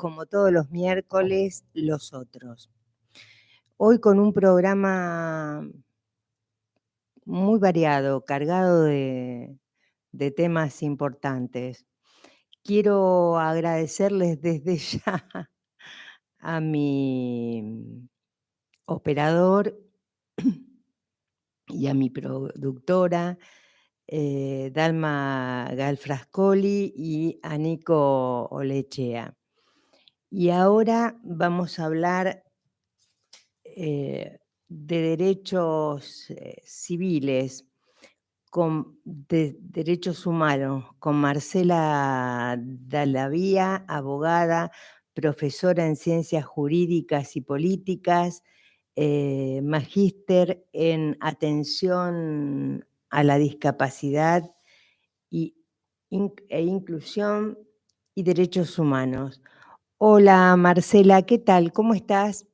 como todos los miércoles, Los Otros. Hoy con un programa muy variado, cargado de temas importantes. Quiero agradecerles desde ya a mi operador y a mi productora, Dalma Galfrascoli, y a Nico Olechea. Y ahora vamos a hablar de derechos civiles, de derechos humanos, con Marcela Dallavía, abogada, profesora en ciencias jurídicas y políticas, magíster en atención a la discapacidad e inclusión y derechos humanos. Hola Marcela, ¿qué tal? ¿Cómo estás?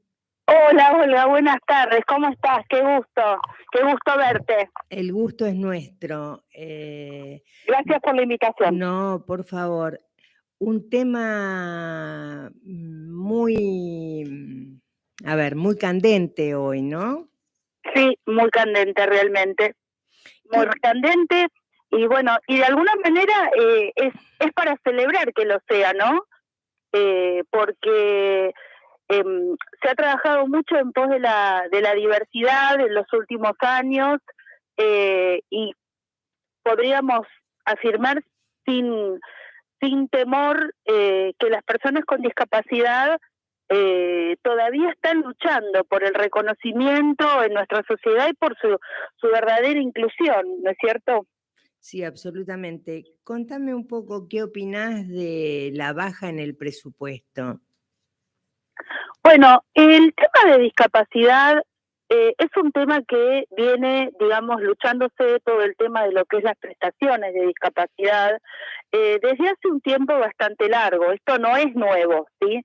Hola, Olga, buenas tardes, ¿cómo estás? Qué gusto verte. El gusto es nuestro. Gracias por la invitación. No, por favor. Un tema muy candente hoy, ¿no? Sí, muy candente realmente, muy candente, y bueno, y de alguna manera es para celebrar que lo sea, ¿no? Porque se ha trabajado mucho en pos de la diversidad en los últimos años, y podríamos afirmar sin temor que las personas con discapacidad todavía están luchando por el reconocimiento en nuestra sociedad y por su verdadera inclusión, ¿no es cierto? Sí, absolutamente. Contame un poco qué opinás de la baja en el presupuesto. Bueno, el tema de discapacidad es un tema que viene, digamos, luchándose todo el tema de lo que es las prestaciones de discapacidad desde hace un tiempo bastante largo. Esto no es nuevo, ¿sí?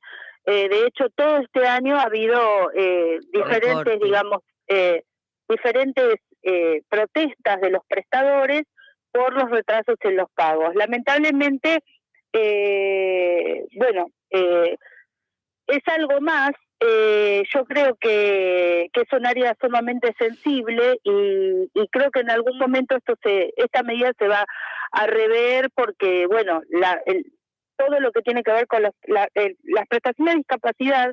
De hecho, todo este año ha habido diferentes, digamos, diferentes protestas de los prestadores por los retrasos en los pagos. Lamentablemente, bueno, es algo más. Yo creo que es un área sumamente sensible y creo que en algún momento esta medida se va a rever porque, bueno, todo lo que tiene que ver con las prestaciones de discapacidad,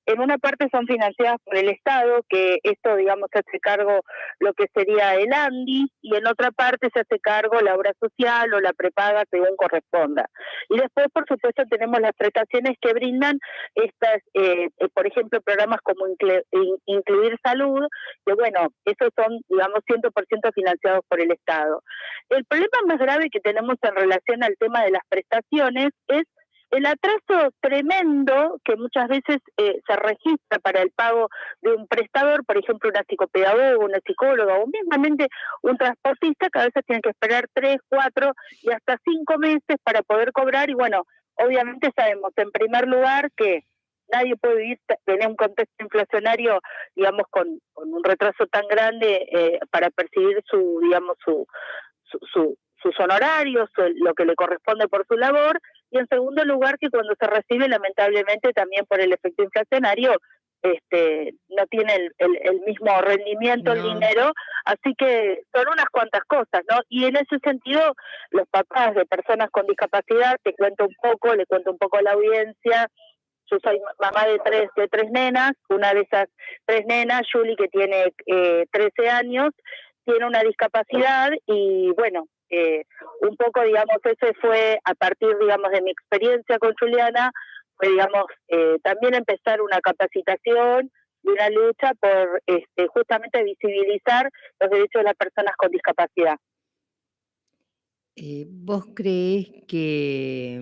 en una parte son financiadas por el Estado, que esto, digamos, se hace cargo lo que sería el ANDI, y en otra parte se hace cargo la obra social o la prepaga según corresponda. Y después, por supuesto, tenemos las prestaciones que brindan estas, por ejemplo, programas como Incluir Salud, que bueno, esos son, digamos, 100% financiados por el Estado. El problema más grave que tenemos en relación al tema de las prestaciones es el atraso tremendo que muchas veces se registra para el pago de un prestador, por ejemplo, una psicopedagoga, una psicóloga o mismamente un transportista, que a veces tiene que esperar 3, 4 y hasta 5 meses para poder cobrar. Y bueno, obviamente sabemos, en primer lugar, que nadie puede vivir en un contexto inflacionario, digamos, con un retraso tan grande para percibir sus honorarios, lo que le corresponde por su labor, y en segundo lugar que cuando se recibe, lamentablemente también por el efecto inflacionario, no tiene el mismo rendimiento, el dinero, así que son unas cuantas cosas, ¿no? Y en ese sentido, los papás de personas con discapacidad, le cuento un poco a la audiencia. Yo soy mamá de tres nenas. Una de esas 3 nenas, Julie, que tiene 13 años, tiene una discapacidad y bueno, un poco, digamos, ese fue a partir, digamos, de mi experiencia con Juliana, fue, digamos, también empezar una capacitación y una lucha por justamente visibilizar los derechos de las personas con discapacidad. ¿Vos creés que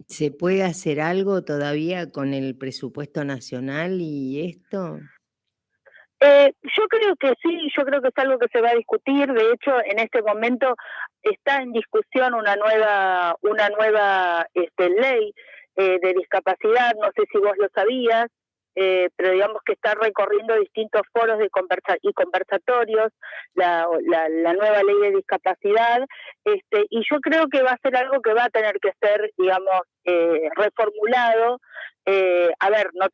se puede hacer algo todavía con el presupuesto nacional y esto? Yo creo que sí, yo creo que es algo que se va a discutir. De hecho, en este momento está en discusión una nueva ley de discapacidad. No sé si vos lo sabías, pero digamos que está recorriendo distintos foros y conversatorios la nueva ley de discapacidad, y yo creo que va a ser algo que va a tener que ser, digamos, reformulado. a ver, no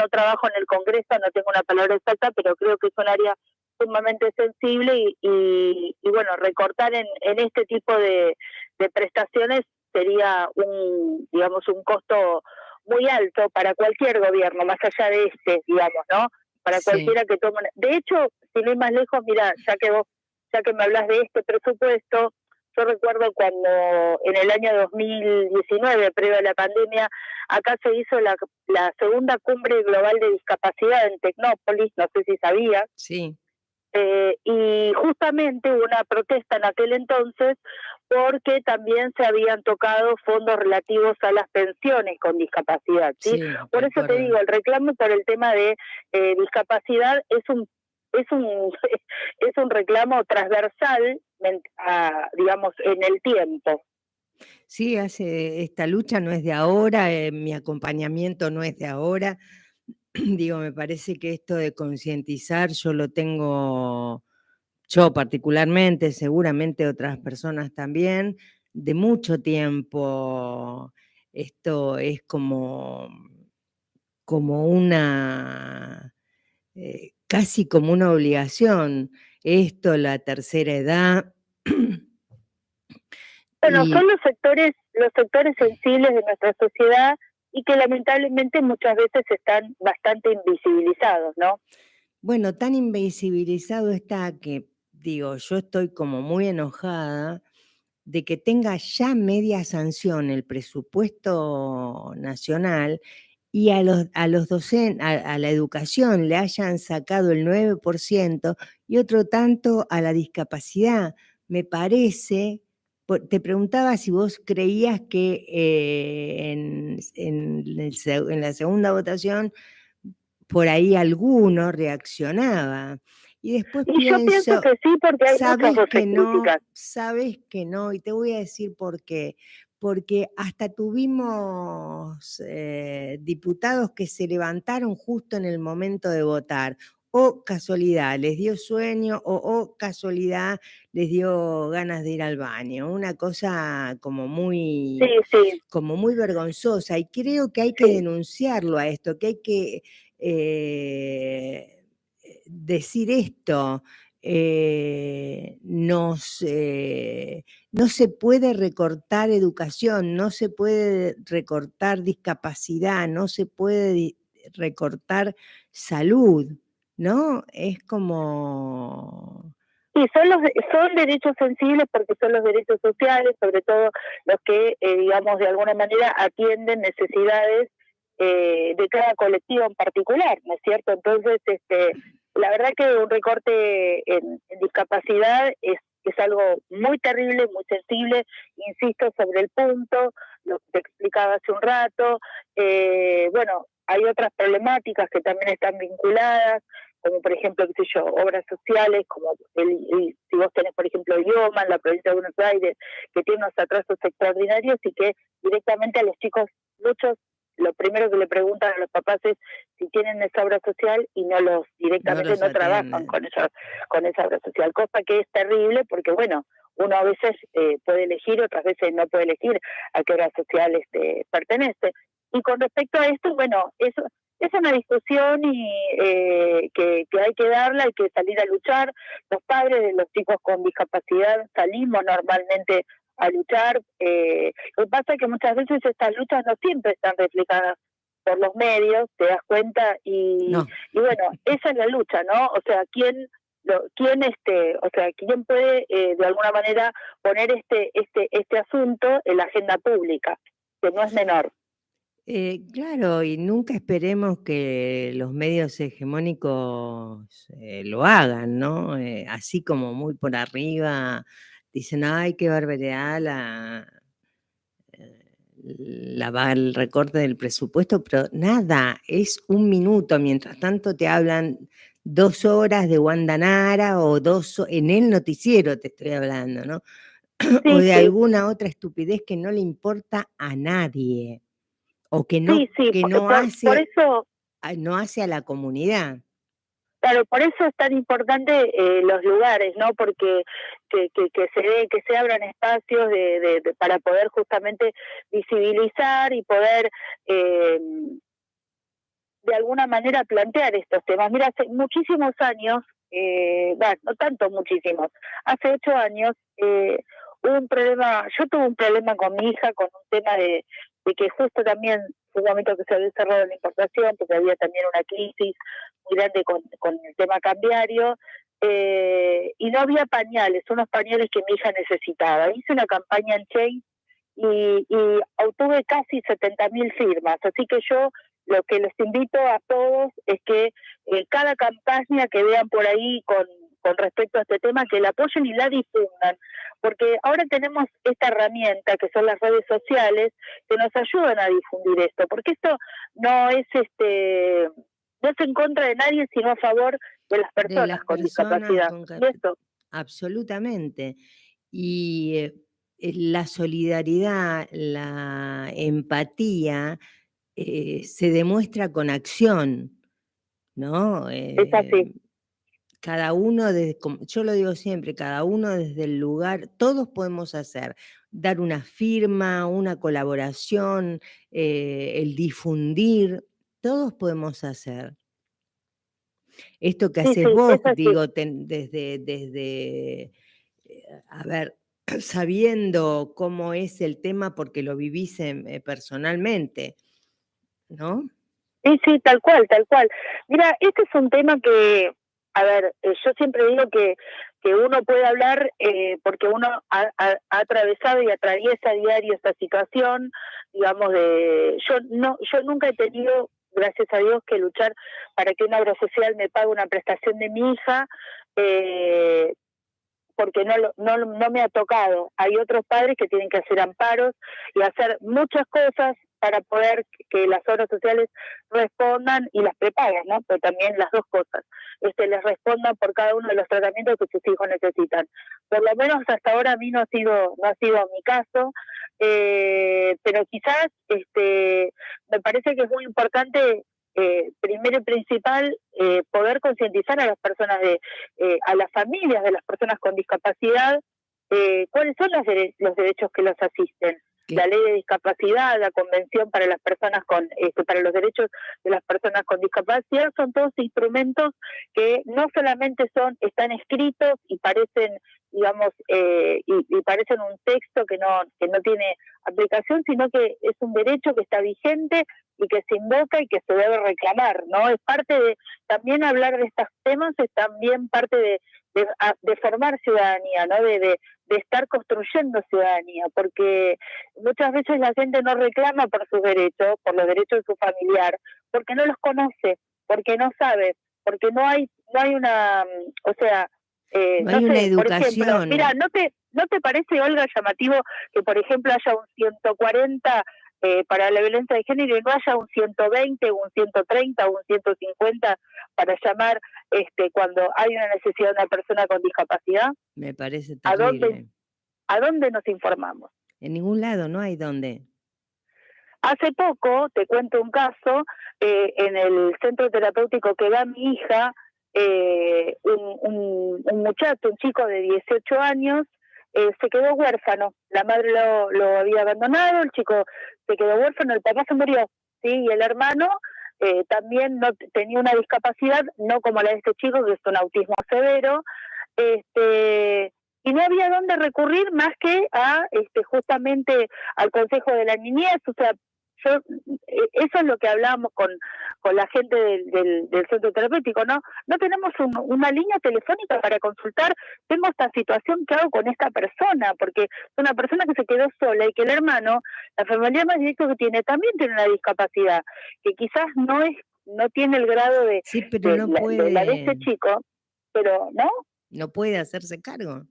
trabajo en el Congreso, no tengo una palabra exacta, pero creo que es un área sumamente sensible y bueno, recortar en este tipo de prestaciones sería digamos, un costo muy alto para cualquier gobierno, más allá de digamos, ¿no? Para Sí, cualquiera que tome. De hecho, sin ir más lejos, mira, ya que me hablas de este presupuesto, yo recuerdo cuando en el año 2019, previo a la pandemia, acá se hizo la segunda cumbre global de discapacidad en Tecnópolis, no sé si sabías, sí, y justamente hubo una protesta en aquel entonces porque también se habían tocado fondos relativos a las pensiones con discapacidad, ¿sí? sí, Por eso te recuerdo. digo, el reclamo por el tema de discapacidad es un es un reclamo transversal, digamos, en el tiempo. Sí, esta lucha no es de ahora, mi acompañamiento no es de ahora. Digo, me parece que esto de concientizar yo lo tengo, yo particularmente, seguramente otras personas también, de mucho tiempo. Esto es como una, casi como una obligación. Esto, la tercera edad. Bueno, Y son los sectores sensibles de nuestra sociedad y que lamentablemente muchas veces están bastante invisibilizados, ¿no? bueno, tan invisibilizado está que, digo, yo estoy como muy enojada de que tenga ya media sanción el presupuesto nacional y a los docentes, a la educación le hayan sacado el 9% y otro tanto a la discapacidad. Me parece, te preguntaba si vos creías que en la segunda votación por ahí alguno reaccionaba. Y después Y yo pienso pienso, que sí, porque hay muchas voces críticas. sabes que no, y te voy a decir por qué. Porque hasta tuvimos diputados que se levantaron justo en el momento de votar. O casualidad, les dio sueño, o casualidad les dio ganas de ir al baño. Una cosa Sí, sí, como muy vergonzosa. Y creo que hay que sí. denunciarlo a esto, que hay que decir esto. No se puede recortar educación, no se puede recortar discapacidad, no se puede recortar salud, ¿no? Es como... Y son derechos sensibles porque son los derechos sociales, sobre todo los que, digamos, de alguna manera atienden necesidades de cada colectivo en particular, ¿no es cierto? Entonces, la verdad que un recorte en discapacidad es algo muy terrible, muy sensible, insisto sobre el punto, lo que te explicaba hace un rato. Bueno, hay otras problemáticas que también están vinculadas, como por ejemplo, qué sé yo, obras sociales, como si vos tenés, por ejemplo, IOMA en la provincia de Buenos Aires, que tiene unos atrasos extraordinarios y que directamente a los chicos, muchos, lo primero que le preguntan a los papás es si tienen esa obra social y No directamente los no trabajan atienden. con esa obra social, cosa que es terrible porque, bueno, uno a veces puede elegir, otras veces no puede elegir a qué obra social pertenece. Y con respecto a esto, bueno, eso es una discusión que hay que darla, hay que salir a luchar. Los padres de los chicos con discapacidad salimos normalmente a luchar. Lo que pasa es que muchas veces estas luchas no siempre están reflejadas por los medios, te das cuenta, No. y bueno, esa es la lucha, ¿no? O sea, quién puede de alguna manera poner este asunto en la agenda pública, que no es menor. Claro, y nunca esperemos que los medios hegemónicos lo hagan, ¿no? Así como muy por arriba dicen, ay, qué barbaridad el recorte del presupuesto, pero nada, es un minuto. Mientras tanto te hablan 2 horas de Wanda Nara o en el noticiero te estoy hablando, ¿no? O Sí, de sí, alguna otra estupidez que no le importa a nadie o sí, sí, que no por hace, eso. no hace a la comunidad. Claro, por eso es tan importante los lugares, ¿no? Porque que se abran espacios para poder justamente visibilizar y poder de alguna manera plantear estos temas. Mira, hace muchísimos años, bueno, no tanto muchísimos, hace 8 años hubo un problema, yo tuve un problema con mi hija con un tema de que justo también fue un momento que se había cerrado la importación, porque había también una crisis muy grande con el tema cambiario, y no había pañales, unos pañales que mi hija necesitaba. Hice una campaña en Change y obtuve casi 70.000 firmas, así que yo lo que les invito a todos es que cada campaña que vean por ahí con respecto a este tema, que la apoyen y la difundan, porque ahora tenemos esta herramienta que son las redes sociales que nos ayudan a difundir esto, porque esto no es no es en contra de nadie, sino a favor de las De personas las con personas discapacidad. con Y esto, absolutamente. Y la solidaridad, la empatía se demuestra con acción, ¿no? es así. Cada uno, yo lo digo siempre, cada uno desde el lugar, todos podemos hacer, dar una firma, una colaboración, el difundir, todos podemos hacer. Esto que Sí, haces sí, vos, es así. digo, a ver, sabiendo cómo es el tema porque lo vivís personalmente, ¿no? Sí, sí, tal cual, tal cual. Mira, este es un tema que, a ver, yo siempre digo que uno puede hablar porque uno ha atravesado y atraviesa a diario esta situación, digamos, yo nunca he tenido, gracias a Dios, que luchar para que una obra social me pague una prestación de mi hija, eh, porque no me ha tocado. Hay otros padres que tienen que hacer amparos y hacer muchas cosas para poder que las obras sociales respondan y las prepaguen, ¿no? Pero también las dos cosas, les respondan por cada uno de los tratamientos que sus hijos necesitan. Por lo menos hasta ahora a mí no ha sido mi caso, pero quizás me parece que es muy importante primero y principal, poder concientizar a las personas a las familias de las personas con discapacidad, cuáles son los derechos que los asisten. La ley de discapacidad, la convención para las personas para los derechos de las personas con discapacidad, son todos instrumentos que no solamente están escritos y parecen, digamos, y parecen un texto que no tiene aplicación, sino que es un derecho que está vigente y que se invoca y que se debe reclamar, ¿no? Es parte de, también hablar de estos temas es también parte de formar ciudadanía, ¿no? De estar construyendo ciudadanía, porque muchas veces la gente no reclama por sus derechos, por los derechos de su familiar, porque no los conoce, porque no sabe, porque no hay una, o sea, No no hay una sé, por ejemplo, mira, educación. ¿no te parece, Olga, llamativo que, por ejemplo, haya un 140 para la violencia de género y no haya un 120, un 130 o un 150 para llamar cuando hay una necesidad de una persona con discapacidad? Me parece ¿A terrible. dónde nos informamos? En ningún lado, no hay dónde. Hace poco, te cuento un caso, en el centro terapéutico que va mi hija, un muchacho, un chico de 18 años, se quedó huérfano. La madre lo había abandonado, el chico se quedó huérfano, el papá se murió, ¿sí? Y el hermano también no tenía una discapacidad, no como la de este chico, que es un autismo severo, y no había dónde recurrir más que a justamente al Consejo de la Niñez. O sea, eso es lo que hablábamos con la gente del centro terapéutico, ¿no? No tenemos una línea telefónica para consultar, tengo esta situación, ¿qué hago con esta persona? Porque es una persona que se quedó sola y que el hermano, la familia más directa que tiene, también tiene una discapacidad, que quizás no tiene el grado Sí, pero no de la de este puede, chico, pero, ¿no? no puede hacerse cargo.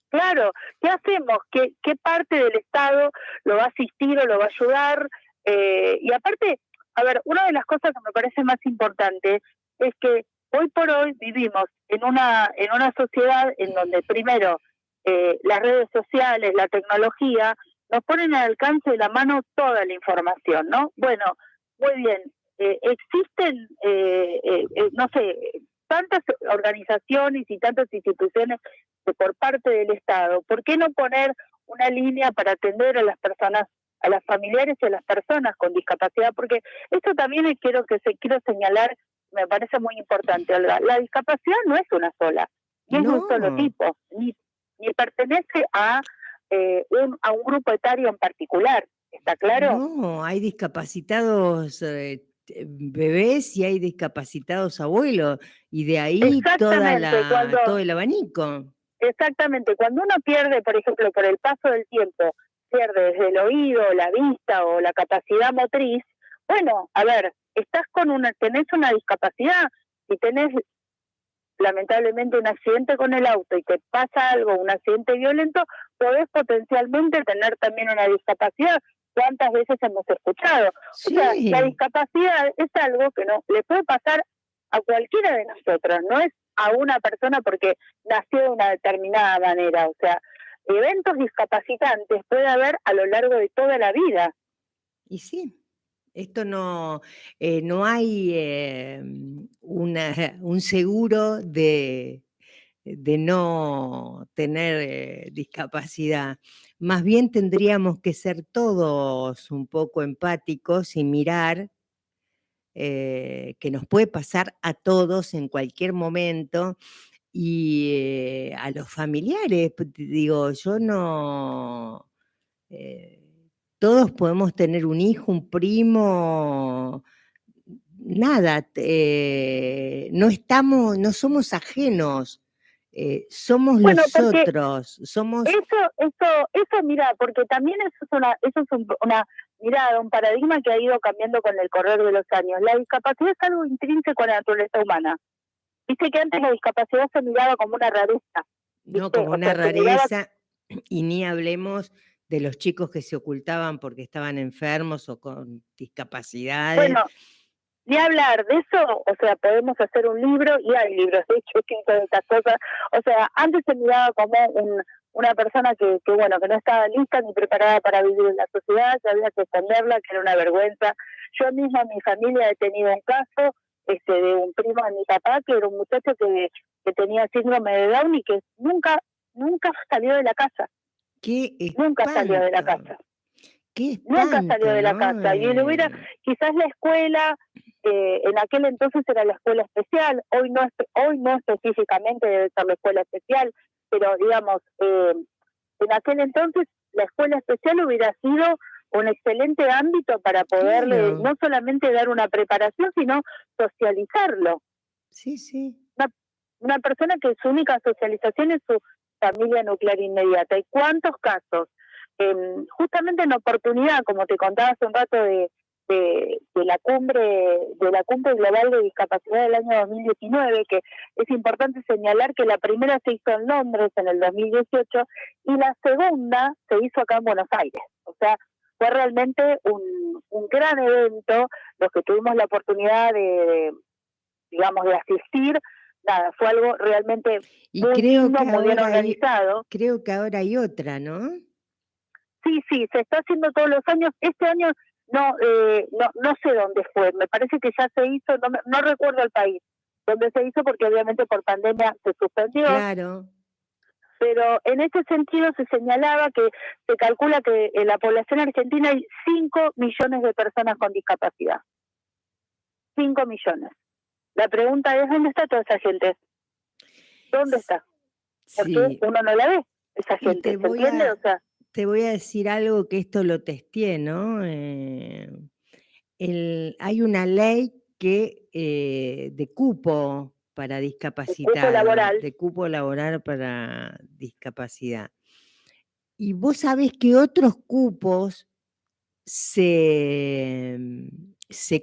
Claro, ¿qué hacemos? ¿Qué parte del Estado lo va a asistir o lo va a ayudar? Y aparte, a ver, una de las cosas que me parece más importante es que hoy por hoy vivimos en una sociedad en donde primero las redes sociales, la tecnología, nos ponen al alcance de la mano toda la información, ¿no? Bueno, muy bien, existen, no sé, tantas organizaciones y tantas instituciones por parte del Estado. ¿Por qué no poner una línea para atender a las personas a las familiares y a las personas con discapacidad, porque eso también quiero señalar, me parece muy importante, Olga. La discapacidad no es una sola, ni es de un solo tipo, ni pertenece a un grupo etario en particular, ¿está claro? No, hay discapacitados bebés y hay discapacitados abuelos, y de ahí todo el abanico. Exactamente, cuando uno pierde, por ejemplo, por el paso del tiempo, pierde desde el oído, la vista o la capacidad motriz, bueno, a ver, tenés una discapacidad, si tenés lamentablemente un accidente con el auto y te pasa algo, un accidente violento, podés potencialmente tener también una discapacidad. ¿Cuántas veces hemos escuchado? Sí. O sea, la discapacidad es algo que no le puede pasar a cualquiera de nosotros, no es a una persona porque nació de una determinada manera. O sea, eventos discapacitantes puede haber a lo largo de toda la vida. Y sí. Esto no hay un seguro de no tener discapacidad. Más bien tendríamos que ser todos un poco empáticos y mirar que nos puede pasar a todos en cualquier momento, y a los familiares, digo, yo no... todos podemos tener un hijo, un primo, nada, no somos ajenos, somos los otros, somos... Eso, mira, porque también eso es una mirada, un paradigma que ha ido cambiando con el correr de los años. La discapacidad es algo intrínseco a la naturaleza humana. Viste que antes la discapacidad se miraba como una rareza. No, como una rareza, y ni hablemos de los chicos que se ocultaban porque estaban enfermos o con discapacidades. Bueno, ni hablar de eso, o sea, podemos hacer un libro, y hay libros, de hecho, escritos de estas cosas. O sea, antes se miraba como una persona que no estaba lista ni preparada para vivir en la sociedad, que había que esconderla, que era una vergüenza. Yo misma en mi familia he tenido un caso de un primo de mi papá, que era un muchacho que tenía síndrome de Down y que nunca salió de la casa. Nunca salió de la casa. Nunca salió de la casa. Y él quizás la escuela, en aquel entonces era la escuela especial, hoy no específicamente debe ser la escuela especial, pero digamos, en aquel entonces la escuela especial hubiera sido un excelente ámbito para poderle no solamente dar una preparación, sino socializarlo. Sí, sí. Una persona que su única socialización es su familia nuclear inmediata. ¿Y cuántos casos? Justamente en oportunidad, como te contaba hace un rato, de la cumbre global de discapacidad del año 2019, que es importante señalar que la primera se hizo en Londres en el 2018 y la segunda se hizo acá en Buenos Aires. O sea, fue realmente un gran evento, los que tuvimos la oportunidad de asistir. Nada, fue algo realmente muy lindo, muy bien organizado. Creo que ahora hay otra, ¿no? Sí, se está haciendo todos los años. Este año no sé dónde fue, me parece que ya se hizo, no recuerdo el país donde se hizo, porque obviamente por pandemia se suspendió. Claro. Pero en ese sentido se señalaba que se calcula que en la población argentina hay 5 millones de personas con discapacidad. 5 millones. La pregunta es, ¿dónde está toda esa gente? ¿Dónde está? Porque uno no la ve, esa gente, ¿se entiende? O sea, te voy a decir algo que esto lo testé, ¿no? Hay una ley que de cupo para discapacitados, de cupo laboral para discapacidad. Y vos sabés que otros cupos se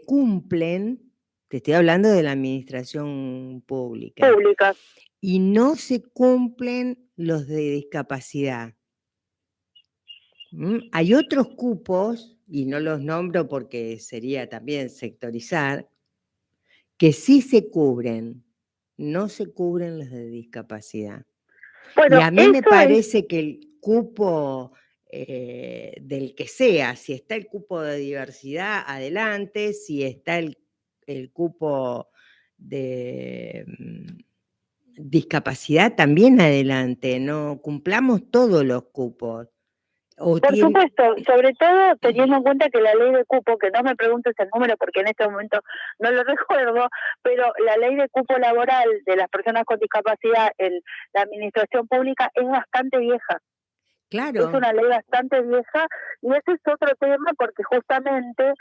cumplen, te estoy hablando de la administración pública, y no se cumplen los de discapacidad. Hay otros cupos, y no los nombro porque sería también sectorizar, que sí se cubren, no se cubren los de discapacidad. Bueno, y a mí me parece que el cupo del que sea, si está el cupo de diversidad, adelante, si está el cupo de discapacidad, también adelante, no cumplamos todos los cupos. o Por tiene... supuesto, sobre todo teniendo en cuenta que la ley de cupo, que no me preguntes el número porque en este momento no lo recuerdo, pero la ley de cupo laboral de las personas con discapacidad en la administración pública es bastante vieja. Claro. Es una ley bastante vieja y ese es otro tema porque justamente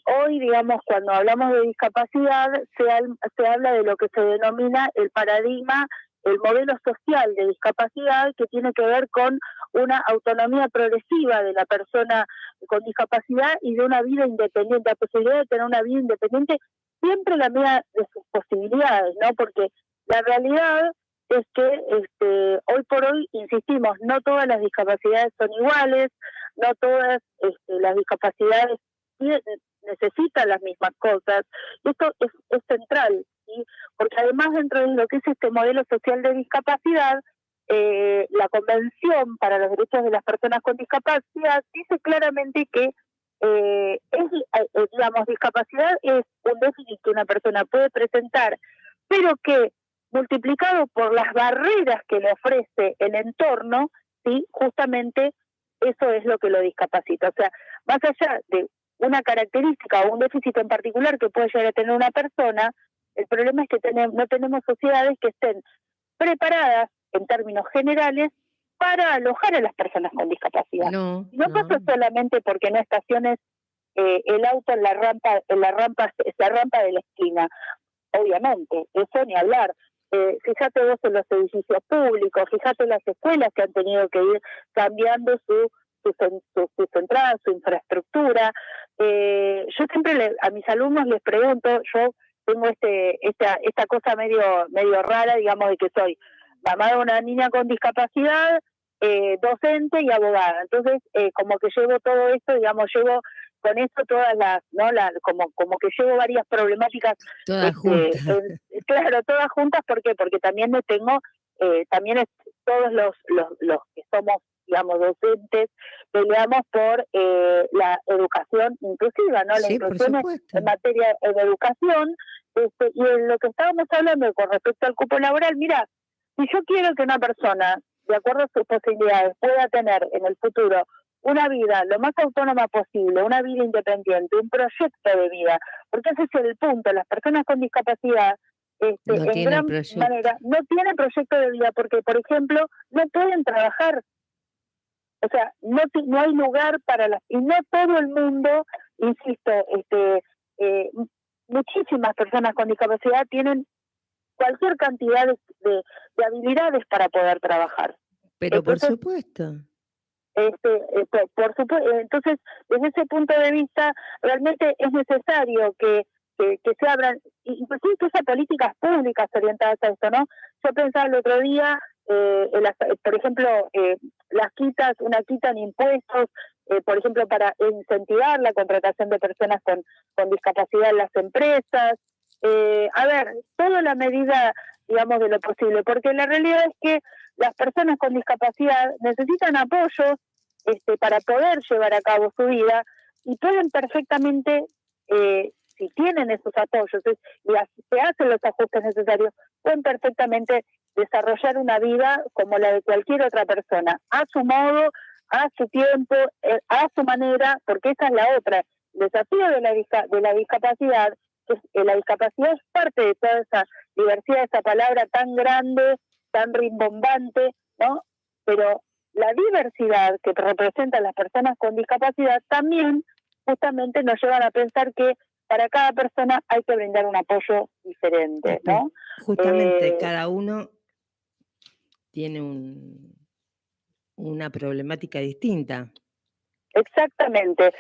hoy, digamos, cuando hablamos de discapacidad, se habla de lo que se denomina el paradigma, el modelo social de discapacidad, que tiene que ver con una autonomía progresiva de la persona con discapacidad y de una vida independiente, la posibilidad de tener una vida independiente siempre en la medida de sus posibilidades, ¿no? Porque la realidad es que hoy por hoy, insistimos, no todas las discapacidades son iguales, no todas las discapacidades necesitan las mismas cosas. Y esto es central, ¿sí? Porque además dentro de lo que es este modelo social de discapacidad, la Convención para los Derechos de las Personas con Discapacidad dice claramente que digamos, discapacidad es un déficit que una persona puede presentar, pero que multiplicado por las barreras que le ofrece el entorno, ¿sí? Justamente eso es lo que lo discapacita. O sea, más allá de una característica o un déficit en particular que puede llegar a tener una persona, el problema es que no tenemos sociedades que estén preparadas en términos generales para alojar a las personas con discapacidad. No pasa solamente porque no estaciones el auto en la rampa de la esquina, obviamente, eso ni hablar. Fíjate vos en los edificios públicos, fíjate en las escuelas que han tenido que ir cambiando sus entradas, su infraestructura. Yo siempre a mis alumnos les pregunto, yo tengo esta cosa medio rara, digamos, de que soy mamá de una niña con discapacidad, docente y abogada. Entonces, como que llevo todo esto, digamos, llevo con esto todas las, ¿no? Como que llevo varias problemáticas. Todas juntas. Claro, todas juntas, ¿por qué? Porque también tengo, también todos los que somos, digamos, docentes, peleamos por la educación inclusiva, ¿no? La inclusión en materia de educación, y en lo que estábamos hablando con respecto al cupo laboral, mira, si yo quiero que una persona, de acuerdo a sus posibilidades, pueda tener en el futuro una vida lo más autónoma posible, una vida independiente, un proyecto de vida, porque ese es el punto, las personas con discapacidad en gran manera no tienen proyecto de vida porque, por ejemplo, no pueden trabajar. O sea, no hay lugar para las... Y no todo el mundo, insisto, muchísimas personas con discapacidad tienen cualquier cantidad de habilidades para poder trabajar. Pero entonces, por supuesto. Por supuesto, entonces, desde ese punto de vista, realmente es necesario que se abran, inclusive que haya políticas públicas orientadas a esto, ¿no? Yo pensaba el otro día, por ejemplo, una quita en impuestos, por ejemplo, para incentivar la contratación de personas con discapacidad en las empresas. A ver, toda la medida, digamos, de lo posible, porque la realidad es que las personas con discapacidad necesitan apoyos para poder llevar a cabo su vida y pueden perfectamente, si tienen esos apoyos y se hacen los ajustes necesarios, pueden perfectamente desarrollar una vida como la de cualquier otra persona, a su modo, a su tiempo, a su manera, porque esa es la otra. El desafío de la discapacidad, la discapacidad es parte de toda esa diversidad, esa palabra tan grande, tan rimbombante, ¿no? Pero la diversidad que representan las personas con discapacidad también justamente nos llevan a pensar que para cada persona hay que brindar un apoyo diferente, ¿no? Justamente, cada uno tiene una problemática distinta. Exactamente.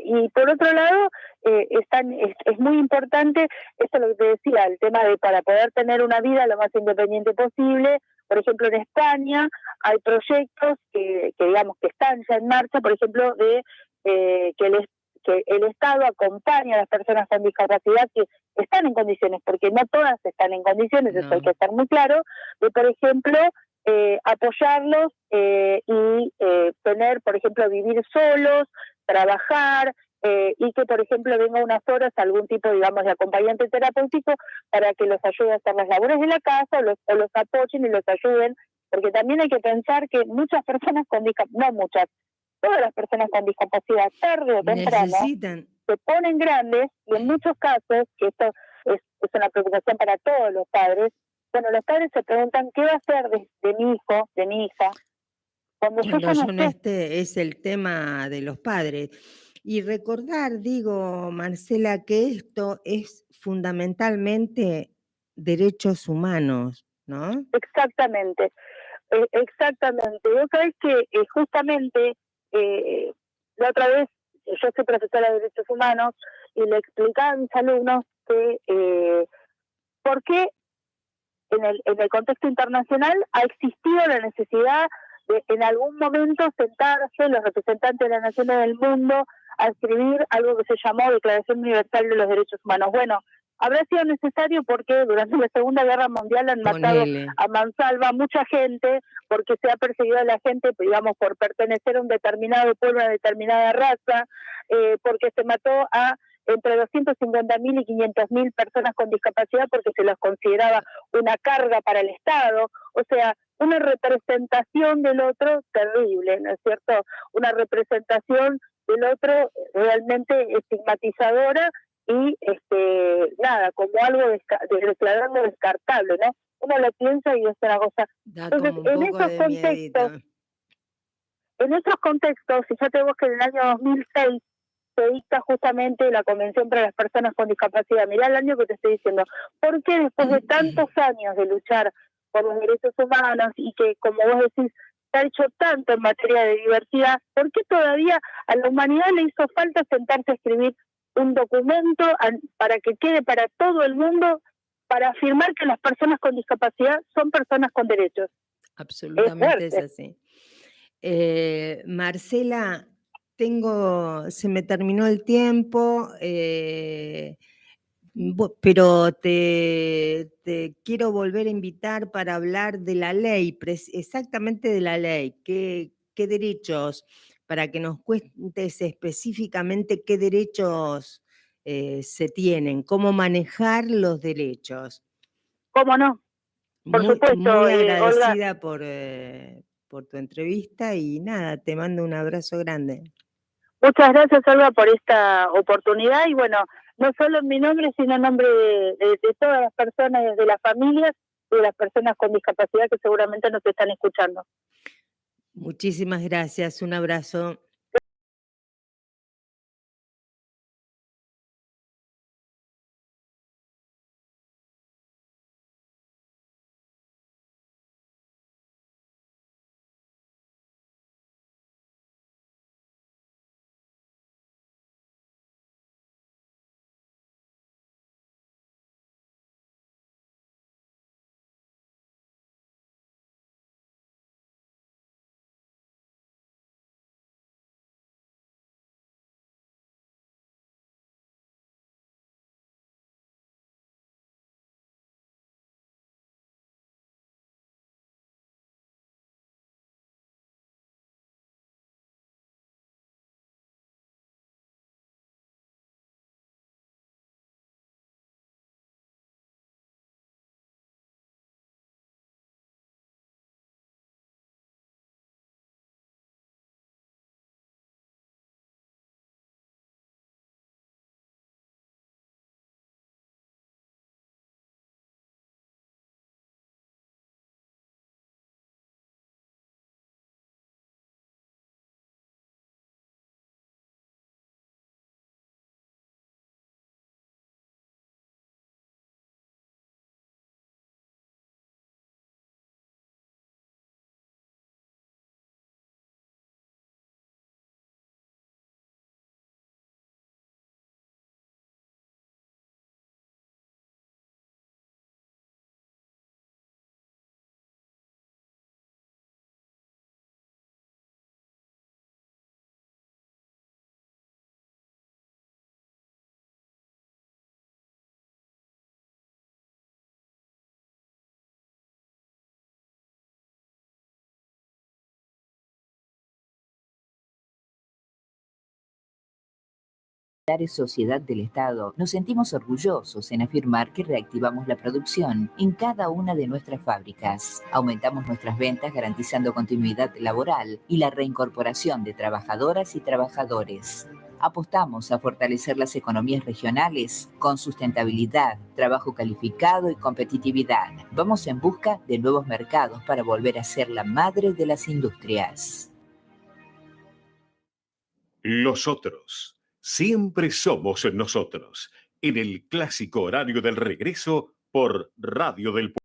Y por otro lado, es muy importante, esto es lo que te decía, el tema de para poder tener una vida lo más independiente posible. Por ejemplo, en España hay proyectos que digamos que están ya en marcha, por ejemplo, de que el Estado acompaña a las personas con discapacidad que están en condiciones, porque no todas están en condiciones, eso hay que estar muy claro, de, por ejemplo, apoyarlos y tener, por ejemplo, vivir solos, trabajar, y que, por ejemplo, venga unas horas algún tipo, digamos, de acompañante terapéutico para que los ayude a hacer las labores de la casa o los apoyen y los ayuden porque también hay que pensar que muchas personas con discapacidad, no muchas, todas las personas con discapacidad, tarde o temprano, necesitan. se ponen grandes y en muchos casos, que esto es una preocupación para todos los padres, bueno, los padres se preguntan, ¿qué va a hacer de mi hijo, de mi hija, cuando yo Cuando ya no yo no esté? esté, es el tema de los padres. Y recordar, digo, Marcela, que esto es fundamentalmente derechos humanos, ¿no? Exactamente, exactamente. Vos sabés que justamente eh, la otra vez yo soy profesora de Derechos Humanos y le explicaba a mis alumnos que por qué en el contexto internacional ha existido la necesidad de en algún momento sentarse los representantes de las naciones del mundo a escribir algo que se llamó Declaración Universal de los Derechos Humanos. Bueno, habrá sido necesario porque durante la Segunda Guerra Mundial han matado Ponele. a mansalva mucha gente, porque se ha perseguido a la gente, digamos, por pertenecer a un determinado pueblo, a una determinada raza, porque se mató a entre 250.000 y 500.000 personas con discapacidad porque se los consideraba una carga para el Estado, o sea, una representación del otro terrible, ¿no es cierto? Una representación del otro realmente estigmatizadora y nada, como algo declarando descartable, ¿no? Uno lo piensa y es una cosa. Da Entonces, como un poco de miedito. en esos contextos, fíjate vos que en el año 2006 se dicta justamente la Convención para las Personas con Discapacidad. Mirá el año que te estoy diciendo. ¿Por qué después de tantos años de luchar por los derechos humanos y que, como vos decís, se ha hecho tanto en materia de diversidad, por qué todavía a la humanidad le hizo falta sentarse a escribir un documento para que quede para todo el mundo para afirmar que las personas con discapacidad son personas con derechos? Es Absolutamente es fuerte. así. Marcela, se me terminó el tiempo, pero te quiero volver a invitar para hablar de la ley, exactamente de la ley, qué derechos, para que nos cuentes específicamente qué derechos se tienen, cómo manejar los derechos. ¿Cómo no? Por Muy, supuesto, muy Olga. agradecida por tu entrevista y nada, te mando un abrazo grande. Muchas gracias, Olga, por esta oportunidad y bueno, no solo en mi nombre, sino en nombre de todas las personas, de las familias y de las personas con discapacidad que seguramente nos están escuchando. Muchísimas gracias, un abrazo. Sociedad del Estado, nos sentimos orgullosos en afirmar que reactivamos la producción en cada una de nuestras fábricas. Aumentamos nuestras ventas garantizando continuidad laboral y la reincorporación de trabajadoras y trabajadores. Apostamos a fortalecer las economías regionales con sustentabilidad, trabajo calificado y competitividad. Vamos en busca de nuevos mercados para volver a ser la madre de las industrias. Los otros. Siempre somos nosotros. En el clásico horario del regreso por Radio del Pueblo.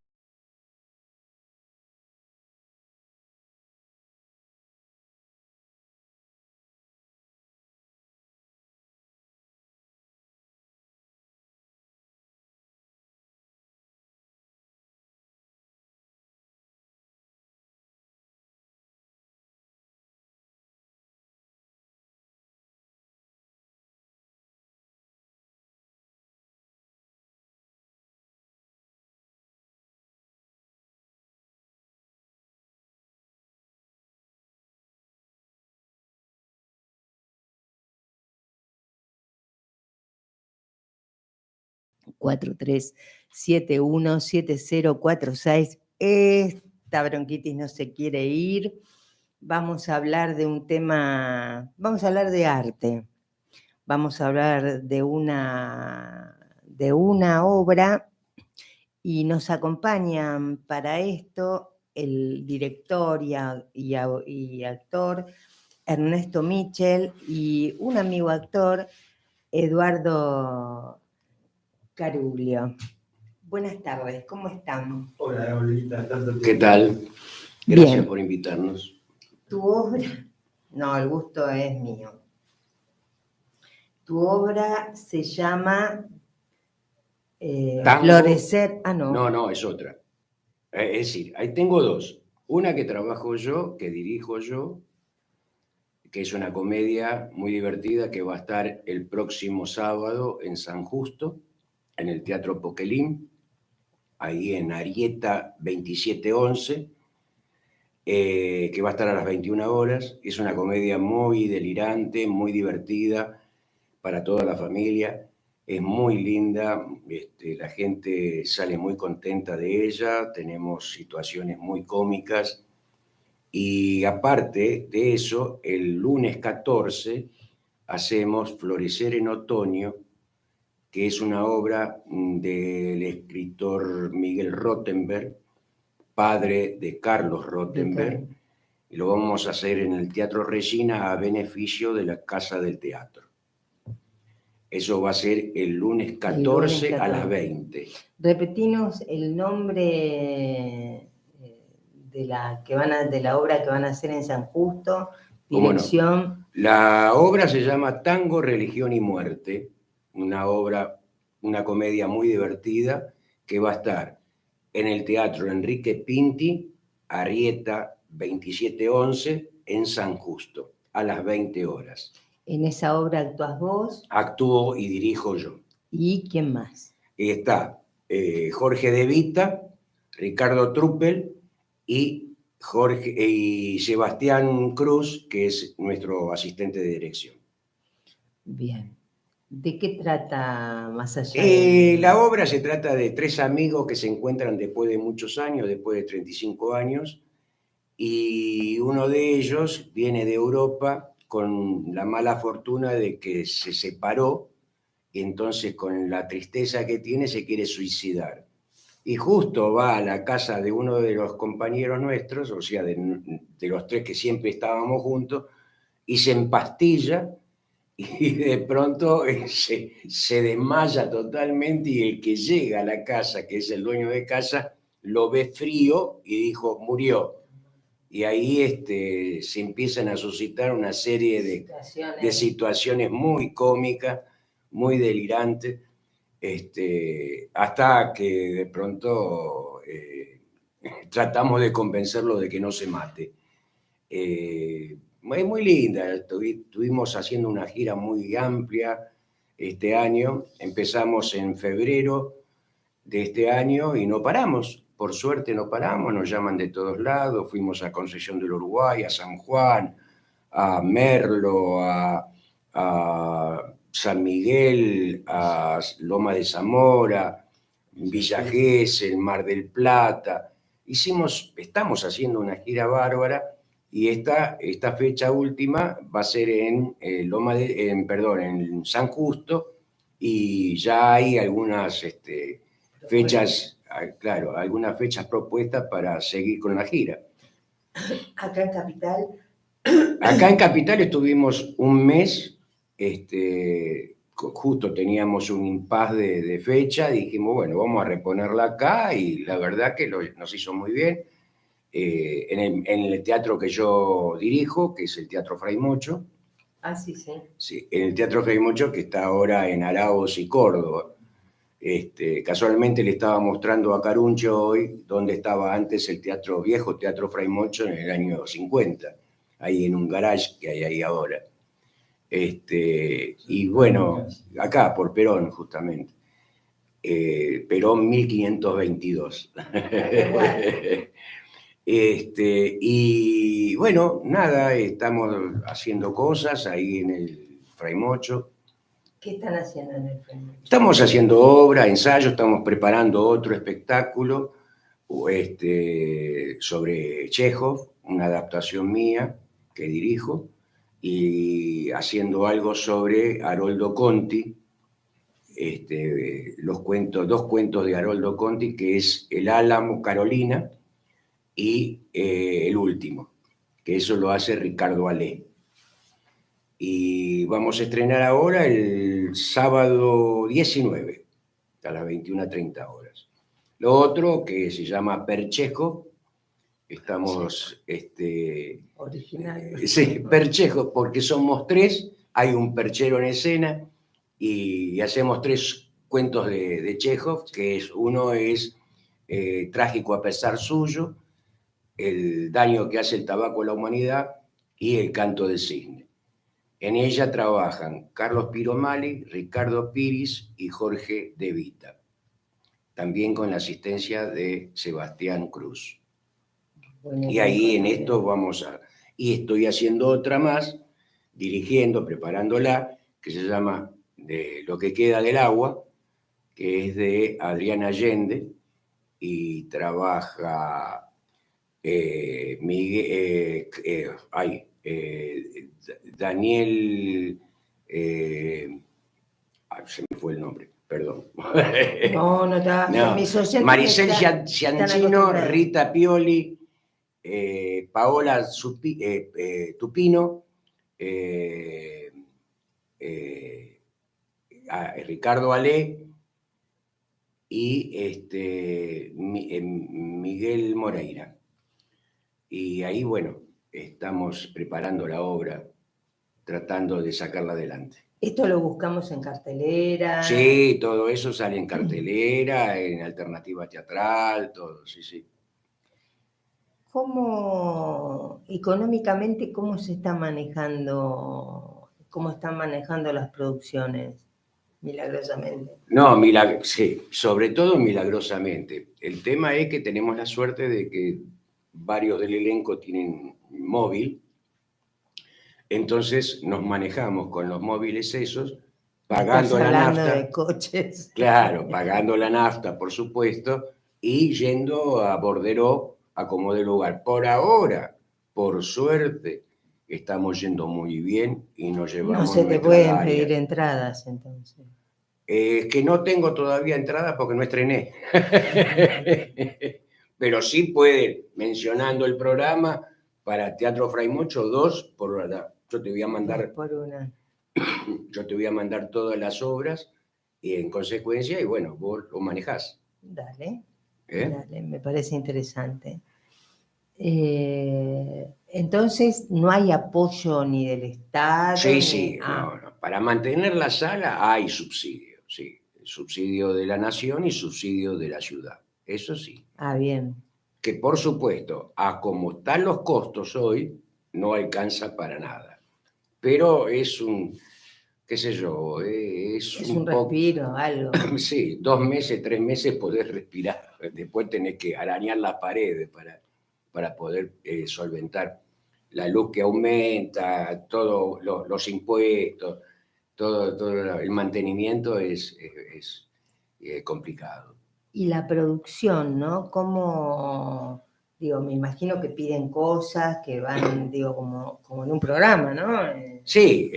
...4371-7046. Esta bronquitis no se quiere ir. Vamos a hablar de un tema, vamos a hablar de arte. Vamos a hablar de una obra y nos acompañan para esto el director y actor Ernesto Michel y un amigo actor, Eduardo Caruglio. Buenas tardes, ¿cómo están? Hola, Olivita. ¿Qué tal? Gracias Bien. por invitarnos. Tu obra, no, el gusto es mío. Tu obra se llama Florecer. Ah, no. No, es otra. Es decir, ahí tengo dos. Una que trabajo yo, que dirijo yo, que es una comedia muy divertida que va a estar el próximo sábado en San Justo, en el Teatro Poquelín, ahí en Arieta 2711, que va a estar a las 21 horas. Es una comedia muy delirante, muy divertida para toda la familia. Es muy linda, la gente sale muy contenta de ella, tenemos situaciones muy cómicas. Y aparte de eso, el lunes 14 hacemos Florecer en Otoño, que es una obra del escritor Miguel Rothenberg, padre de Carlos Rothenberg, y lo vamos a hacer en el Teatro Regina a beneficio de la Casa del Teatro. Eso va a ser el lunes 14 a las 20. Repetinos el nombre de la obra que van a hacer en San Justo, dirección. No. La obra se llama Tango, Religión y Muerte, una comedia muy divertida que va a estar en el Teatro Enrique Pinti, Arieta 2711, en San Justo, a las 20 horas. ¿En esa obra actúas vos? Actúo y dirijo yo. ¿Y quién más? Está Jorge De Vita, Ricardo Truppel y Sebastián Cruz, que es nuestro asistente de dirección. Bien. ¿De qué trata más allá? La obra se trata de tres amigos que se encuentran después de muchos años, después de 35 años, y uno de ellos viene de Europa con la mala fortuna de que se separó, y entonces con la tristeza que tiene se quiere suicidar. Y justo va a la casa de uno de los compañeros nuestros, o sea, de los tres que siempre estábamos juntos, y se empastilla, y de pronto se desmaya totalmente, y el que llega a la casa, que es el dueño de casa, lo ve frío y dijo, murió. Y ahí se empiezan a suscitar una serie de situaciones muy cómicas, muy delirantes, hasta que de pronto tratamos de convencerlo de que no se mate. Es muy linda, estuvimos haciendo una gira muy amplia este año, empezamos en febrero de este año y no paramos. Por suerte no paramos, nos llaman de todos lados, fuimos a Concepción del Uruguay, a San Juan, a Merlo, a San Miguel, a Loma de Zamora, Villa Gesell, Mar del Plata. Estamos haciendo una gira bárbara y esta fecha última va a ser en en San Justo, y ya hay algunas fechas, claro, algunas fechas propuestas para seguir con la gira. Acá en Capital. Acá en Capital estuvimos un mes, justo teníamos un impas de fecha, dijimos, bueno, vamos a reponerla acá, y la verdad que nos hizo muy bien. En el teatro que yo dirijo, que es el Teatro Fray Mocho. Ah, sí, sí. Sí, en el Teatro Fray Mocho, que está ahora en Arauz y Córdoba. Casualmente le estaba mostrando a Caruncho hoy dónde estaba antes el viejo Teatro Fray Mocho en el año 50, ahí en un garage que hay ahí ahora. Y bueno, acá por Perón, justamente. Perón 1522. Y bueno, nada, estamos haciendo cosas ahí en el Fray Mocho. ¿Qué están haciendo en el Fray Mocho? Estamos haciendo obra, ensayo, estamos preparando otro espectáculo sobre Chekhov, una adaptación mía que dirijo, y haciendo algo sobre Haroldo Conti, dos cuentos de Haroldo Conti, que es El Álamo, Carolina, y El Último, que eso lo hace Ricardo Alé. Y vamos a estrenar ahora el sábado 19, a las 21:30 horas. Lo otro, que se llama Perchejo, estamos... Original. Sí, Perchejo, porque somos tres, hay un perchero en escena, y hacemos 3 cuentos de Chekhov, que uno es Trágico a pesar suyo, El daño que hace el tabaco a la humanidad y El canto del cisne. En ella trabajan Carlos Piromali, Ricardo Piris y Jorge De Vita, también con la asistencia de Sebastián Cruz. Y ahí en esto y estoy haciendo otra más, dirigiendo, preparándola, que se llama De lo que queda del agua, que es de Adrián Allende, y trabaja Daniel, se me fue el nombre, perdón. No está. No. Maricel Ciancino, Rita Pioli, Paola Tupino, Ricardo Alé y Miguel Moreira. Y ahí, bueno, estamos preparando la obra, tratando de sacarla adelante. ¿Esto lo buscamos en cartelera? Sí, todo eso sale en cartelera, en alternativa teatral, todo, sí, sí. ¿Cómo, económicamente, cómo se está manejando, cómo están manejando las producciones, milagrosamente? No, sí, sobre todo milagrosamente. El tema es que tenemos la suerte de que varios del elenco tienen móvil, entonces nos manejamos con los móviles esos, pagando la nafta. De coches. Claro, pagando la nafta, por supuesto, y yendo a Borderó a como de lugar. Por ahora, por suerte, estamos yendo muy bien y nos llevamos. No se te pueden pedir entradas, entonces. Que no tengo todavía entradas porque no estrené. Pero sí pueden, mencionando el programa, para Teatro Fray Mocho, 2 por hora. Yo te voy a mandar. Por una. Yo te voy a mandar todas las obras y en consecuencia, y bueno, vos lo manejás. Dale, dale, me parece interesante. Entonces, ¿no hay apoyo ni del Estado? Sí, no. Para mantener la sala hay subsidio, sí. Subsidio de la nación y subsidio de la ciudad, eso sí. Ah, bien. Que por supuesto, a como están los costos hoy, no alcanza para nada. Pero es qué sé yo, es un respiro, algo. Sí, 2 meses, 3 meses podés respirar. Después tenés que arañar las paredes para poder solventar la luz que aumenta, todos los impuestos. todo el mantenimiento es complicado. Y la producción, ¿no? ¿Cómo, digo, me imagino que piden cosas que van, digo, como en un programa, ¿no? Sí,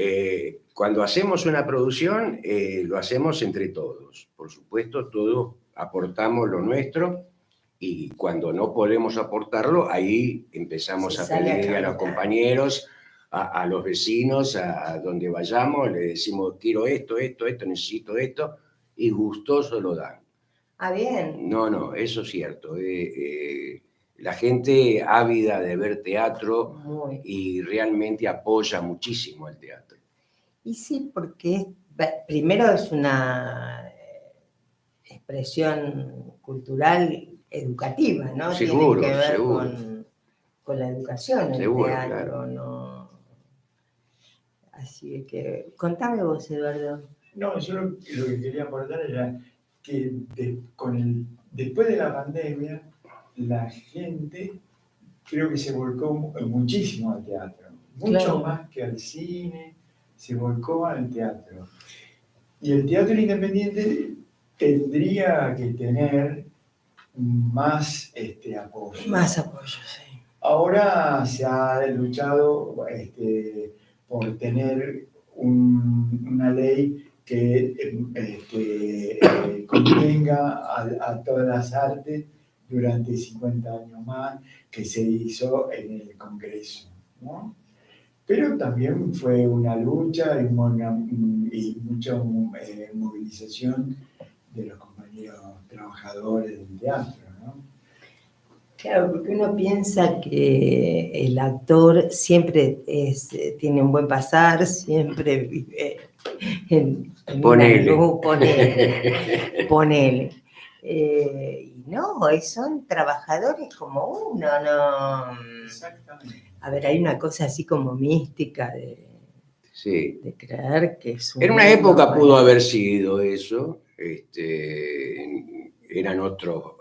cuando hacemos una producción lo hacemos entre todos. Por supuesto, todos aportamos lo nuestro y cuando no podemos aportarlo, ahí empezamos a pedir a los compañeros, a los vecinos, a donde vayamos, le decimos, quiero esto, necesito esto, y gustoso lo dan. Ah, bien. No, eso es cierto. La gente ávida de ver teatro y realmente apoya muchísimo el teatro. Y sí, porque primero es una expresión cultural educativa, ¿no? Seguro, tiene que ver seguro. con la educación, el seguro, teatro, claro. ¿no? Así que, contame vos, Eduardo. No, yo lo que quería aportar era que después de la pandemia, la gente creo que se volcó muchísimo al teatro, mucho más que al cine, se volcó al teatro. Y el teatro independiente tendría que tener más apoyo. Más apoyo, sí. Ahora se ha luchado por tener una ley que contenga a todas las artes durante 50 años más, que se hizo en el Congreso, ¿no? Pero también fue una lucha y mucha movilización de los compañeros trabajadores del teatro, ¿no? Claro, porque uno piensa que el actor siempre tiene un buen pasar, siempre vive en Ponele. Ponele. Y no, son trabajadores como uno, ¿no? Exactamente. A ver, hay una cosa así como mística de creer que es un... En una época pudo haber sido eso, eran otros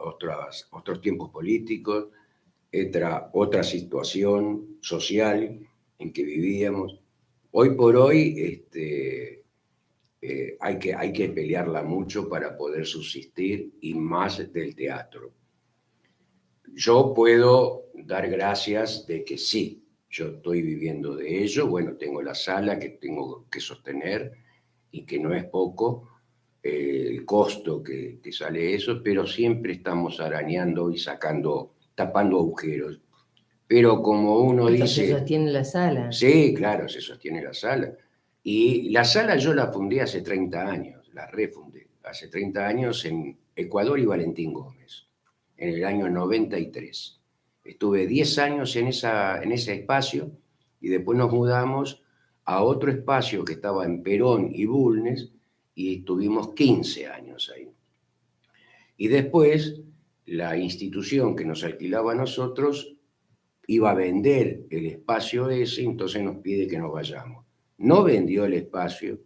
tiempos políticos, era otra situación social en que vivíamos. Hoy por hoy hay que pelearla mucho para poder subsistir y más del teatro. Yo puedo dar gracias de que sí, yo estoy viviendo de ello. Bueno, tengo la sala que tengo que sostener y que no es poco el costo que sale eso, pero siempre estamos arañando y tapando agujeros. Pero como uno dice... ¿Se sostiene la sala? Sí, claro, se sostiene la sala. Y la sala yo la fundé hace 30 años, la refundé hace 30 años en Ecuador y Valentín Gómez, en el año 93. Estuve 10 años en ese espacio y después nos mudamos a otro espacio que estaba en Perón y Bulnes y estuvimos 15 años ahí. Y después la institución que nos alquilaba a nosotros iba a vender el espacio ese, entonces nos pide que nos vayamos. No vendió el espacio,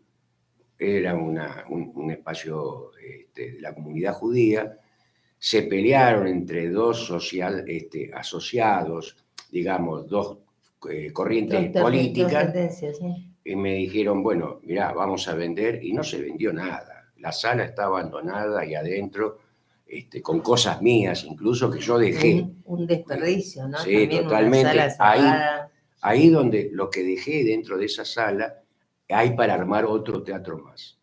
era un espacio de la comunidad judía. Se pelearon entre dos asociados, digamos, dos corrientes políticas, y me dijeron, bueno, mirá, vamos a vender, y no se vendió nada. La sala está abandonada y adentro, con cosas mías, incluso que yo dejé. Un desperdicio, ¿no? Sí, también totalmente. Una sala cerrada. Ahí donde lo que dejé dentro de esa sala, hay para armar otro teatro más.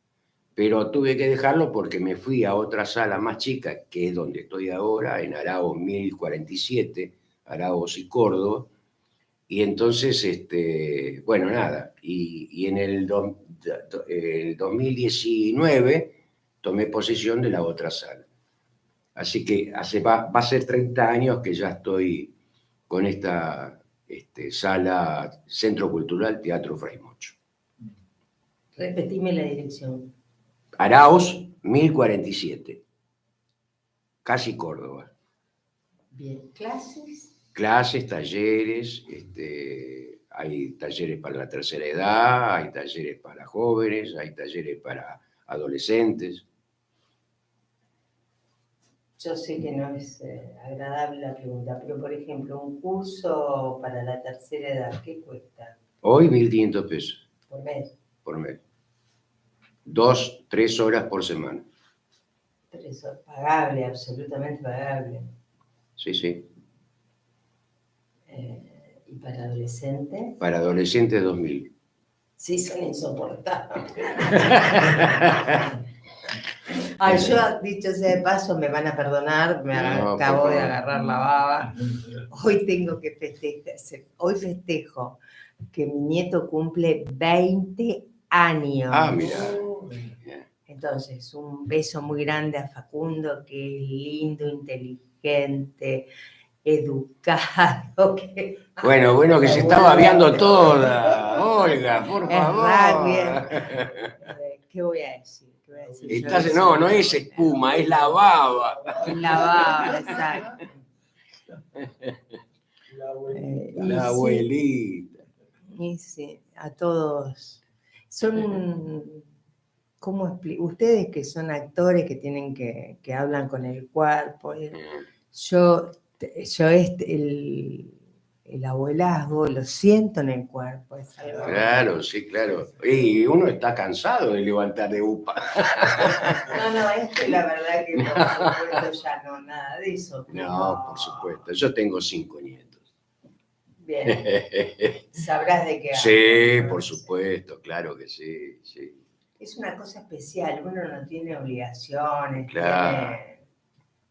Pero tuve que dejarlo porque me fui a otra sala más chica, que es donde estoy ahora, en Arauz 1047, Arauz y Córdoba. Y entonces, bueno, nada. Y en el 2019 tomé posesión de la otra sala. Así que va a ser 30 años que ya estoy con esta sala Centro Cultural Teatro Fray Mocho. Repetime la dirección. Arauz 1047, casi Córdoba. Bien, ¿clases? Clases, talleres, hay talleres para la tercera edad, hay talleres para jóvenes, hay talleres para adolescentes. Yo sé que no es agradable la pregunta, pero por ejemplo, un curso para la tercera edad, ¿qué cuesta? Hoy 1.500 pesos. ¿Por mes? Por mes. 2, 3 horas por semana. 3 horas, pagable, absolutamente pagable. Sí, sí. ¿Y para adolescentes? Para adolescentes 2.000. Sí, son insoportables. Ay, yo, dicho sea de paso, me van a perdonar, me No, acabo por de favor. agarrar la baba. Hoy tengo que festejar, hoy festejo que mi nieto cumple 20 años. Ah, mira. Entonces, un beso muy grande a Facundo, que es lindo, inteligente, educado. Bueno, que se está babeando toda. Olga, por Es favor. ¿Qué voy a decir? No es espuma, es la baba. La baba, exacto. La abuelita. Y sí, a todos. Son, ¿cómo explico? Ustedes que son actores, que tienen que hablan con el cuerpo. Yo el abuelazgo lo siento en el cuerpo. Es algo... Claro, sí, claro. Y uno está cansado de levantar de UPA. No, la verdad que por supuesto ya no, nada de eso. No, por supuesto. Yo tengo 5 nietos. Bien. Sabrás de qué hablo. Sí, por supuesto, claro que sí, sí. Es una cosa especial, uno no tiene obligaciones, Claro. tiene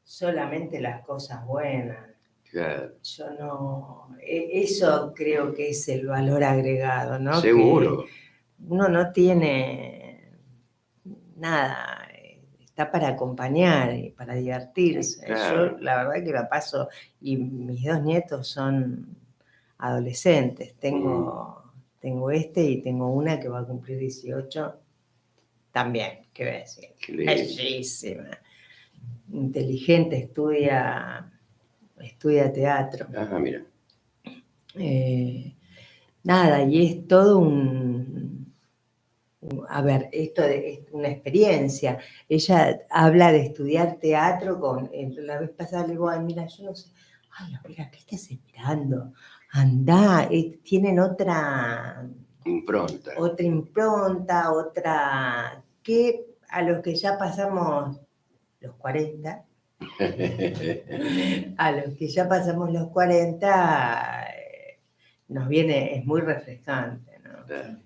solamente las cosas buenas. Claro. Yo no, eso creo que es el valor agregado, ¿no? Seguro. Que uno no tiene nada, está para acompañar y para divertirse. Claro. Yo la verdad que la paso, y mis 2 nietos son adolescentes, tengo este y tengo una que va a cumplir 18 también, ¿qué voy a decir? Bellísima, inteligente, estudia teatro. Ah, mira. Nada, y es todo a ver, esto es una experiencia. Ella habla de estudiar teatro la vez pasada le digo, ay, mira, yo no sé, ay, mira, ¿qué estás esperando? Andá, tienen otra impronta, que a los que ya pasamos los 40, a los que ya pasamos los 40, nos viene, es muy refrescante, ¿no? Claro.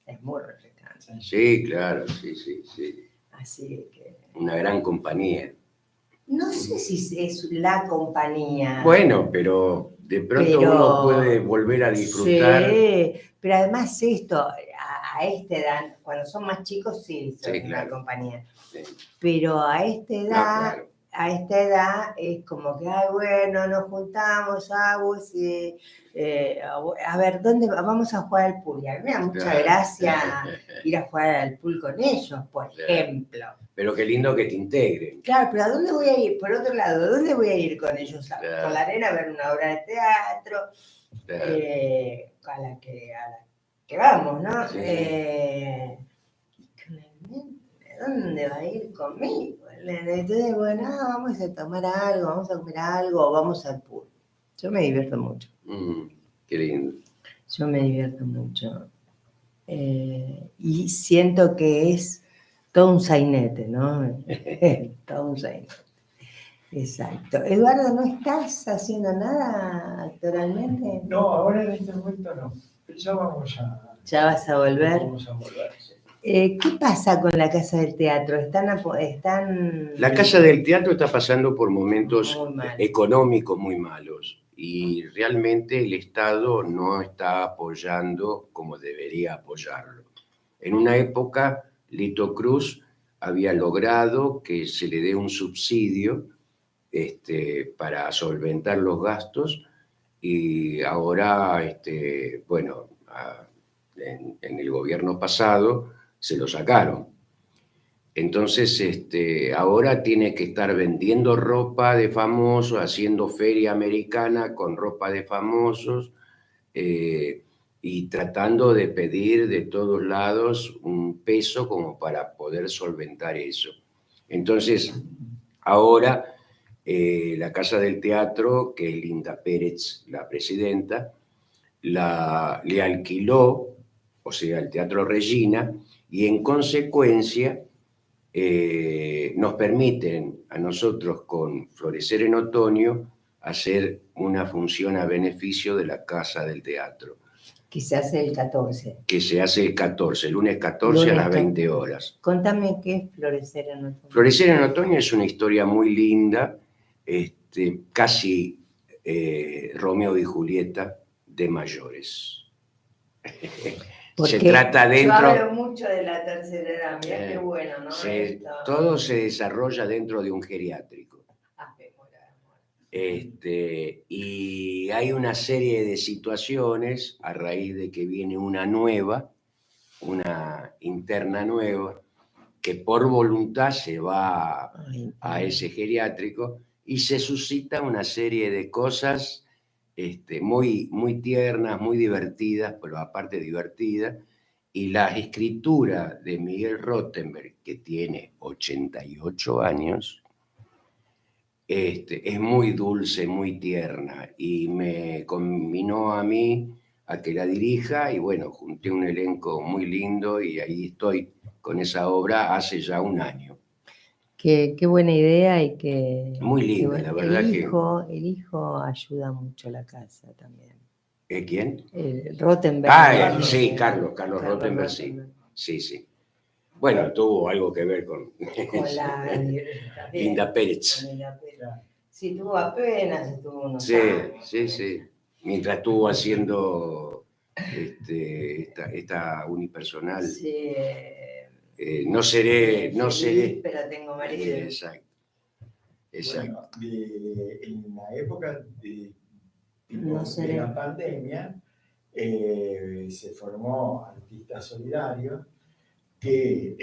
Es muy refrescante. Sí, claro, sí, sí, sí. Así que... Una gran compañía. No sé si es la compañía. Bueno, pero de pronto uno puede volver a disfrutar. Sí, pero además esto, a esta edad, cuando son más chicos, sí, son una compañía. Sí. Pero a esta edad... No, claro. A esta edad es como que, ay, bueno, nos juntamos, a ver, ¿dónde vamos a jugar al pool? Y a mí me da mucha gracia ir a jugar al pool con ellos, por ejemplo. Pero qué lindo que te integren. Claro, pero ¿a dónde voy a ir? Por otro lado, ¿a dónde voy a ir con ellos? Claro. Con la arena a ver una obra de teatro, claro. A la que vamos, ¿no? Sí. ¿Dónde va a ir conmigo? Entonces, bueno, vamos a tomar algo, vamos a comer algo, vamos al pool. Yo me divierto mucho. Qué lindo. Yo me divierto mucho. Y siento que es todo un sainete, ¿no? Todo un sainete. Exacto. Eduardo, ¿no estás haciendo nada actoralmente? No, ahora en este momento no. Ya vamos a... ¿Ya vas a volver? Vamos a volver, sí. ¿Qué pasa con la Casa del Teatro? La Casa del Teatro está pasando por momentos económicos muy malos y realmente el Estado no está apoyando como debería apoyarlo. En una época, Lito Cruz había logrado que se le dé un subsidio para solventar los gastos y ahora, bueno, en el gobierno pasado se lo sacaron. Entonces, ahora tiene que estar vendiendo ropa de famosos, haciendo feria americana con ropa de famosos y tratando de pedir de todos lados un peso como para poder solventar eso. Entonces, ahora la Casa del Teatro, que es Linda Pérez, la presidenta, le alquiló, o sea, el Teatro Regina, y en consecuencia nos permiten a nosotros con Florecer en Otoño hacer una función a beneficio de la Casa del Teatro. Que se hace el 14. Que se hace el 14, el lunes 14 a las 20 horas. Contame qué es Florecer en Otoño. Florecer en Otoño es una historia muy linda, casi Romeo y Julieta de mayores. Porque se trata dentro... Yo hablo mucho de la tercera edad, mirá qué bueno, ¿no? Todo se desarrolla dentro de un geriátrico. Y hay una serie de situaciones a raíz de que viene una interna nueva, que por voluntad se va a ese geriátrico y se suscita una serie de cosas muy, muy tiernas, muy divertidas, pero aparte divertidas, y la escritura de Miguel Rothenberg, que tiene 88 años, es muy dulce, muy tierna, y me combinó a mí a que la dirija, y bueno, junté un elenco muy lindo, y ahí estoy con esa obra hace ya un año. Qué buena idea y que... Muy linda, la verdad el hijo ayuda mucho a la casa también. ¿Quién? Rothenberg. Sí, Carlos Rothenberg, sí. Bueno, tuvo algo que ver con la Linda Pérez. Sí, tuvo apenas, estuvo unos años. Sí. Mientras estuvo haciendo esta unipersonal. Sí. No seré. Pero tengo marido. Exacto. Bueno, en la época de la pandemia se formó Artistas Solidarios, que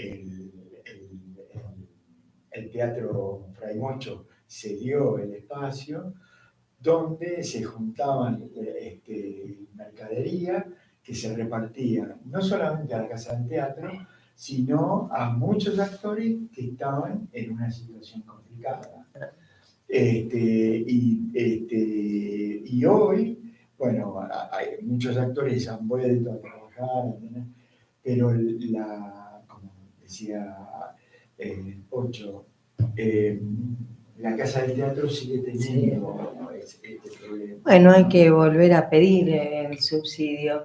el Teatro Fray Mocho se dio el espacio donde se juntaban mercadería que se repartía no solamente a la Casa del Teatro, sino a muchos actores que estaban en una situación complicada. Y hoy, bueno, hay muchos actores han vuelto a trabajar, pero como decía Pocho, la Casa del Teatro sigue teniendo este problema. Bueno, hay que volver a pedir el subsidio.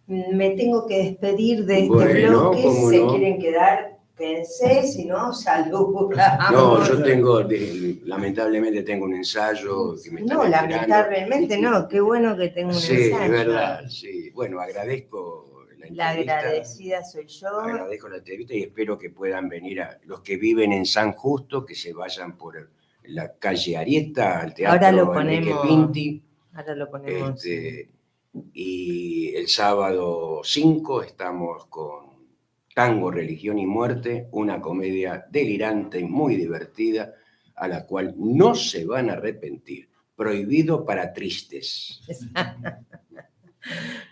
Me tengo que despedir de este bloque. Si se quieren quedar, pensé, si no, salud. No, yo lamentablemente tengo un ensayo que me están esperando. Lamentablemente no, qué bueno que tengo un ensayo. Sí, es verdad, sí. Bueno, agradezco la entrevista. La agradecida soy yo. Agradezco la entrevista y espero que puedan venir los que viven en San Justo, que se vayan por la calle Arieta, al Teatro Enrique Pinti. Ahora lo ponemos. Y el sábado 5 estamos con Tango, Religión y Muerte, una comedia delirante y muy divertida, a la cual no se van a arrepentir. Prohibido para tristes.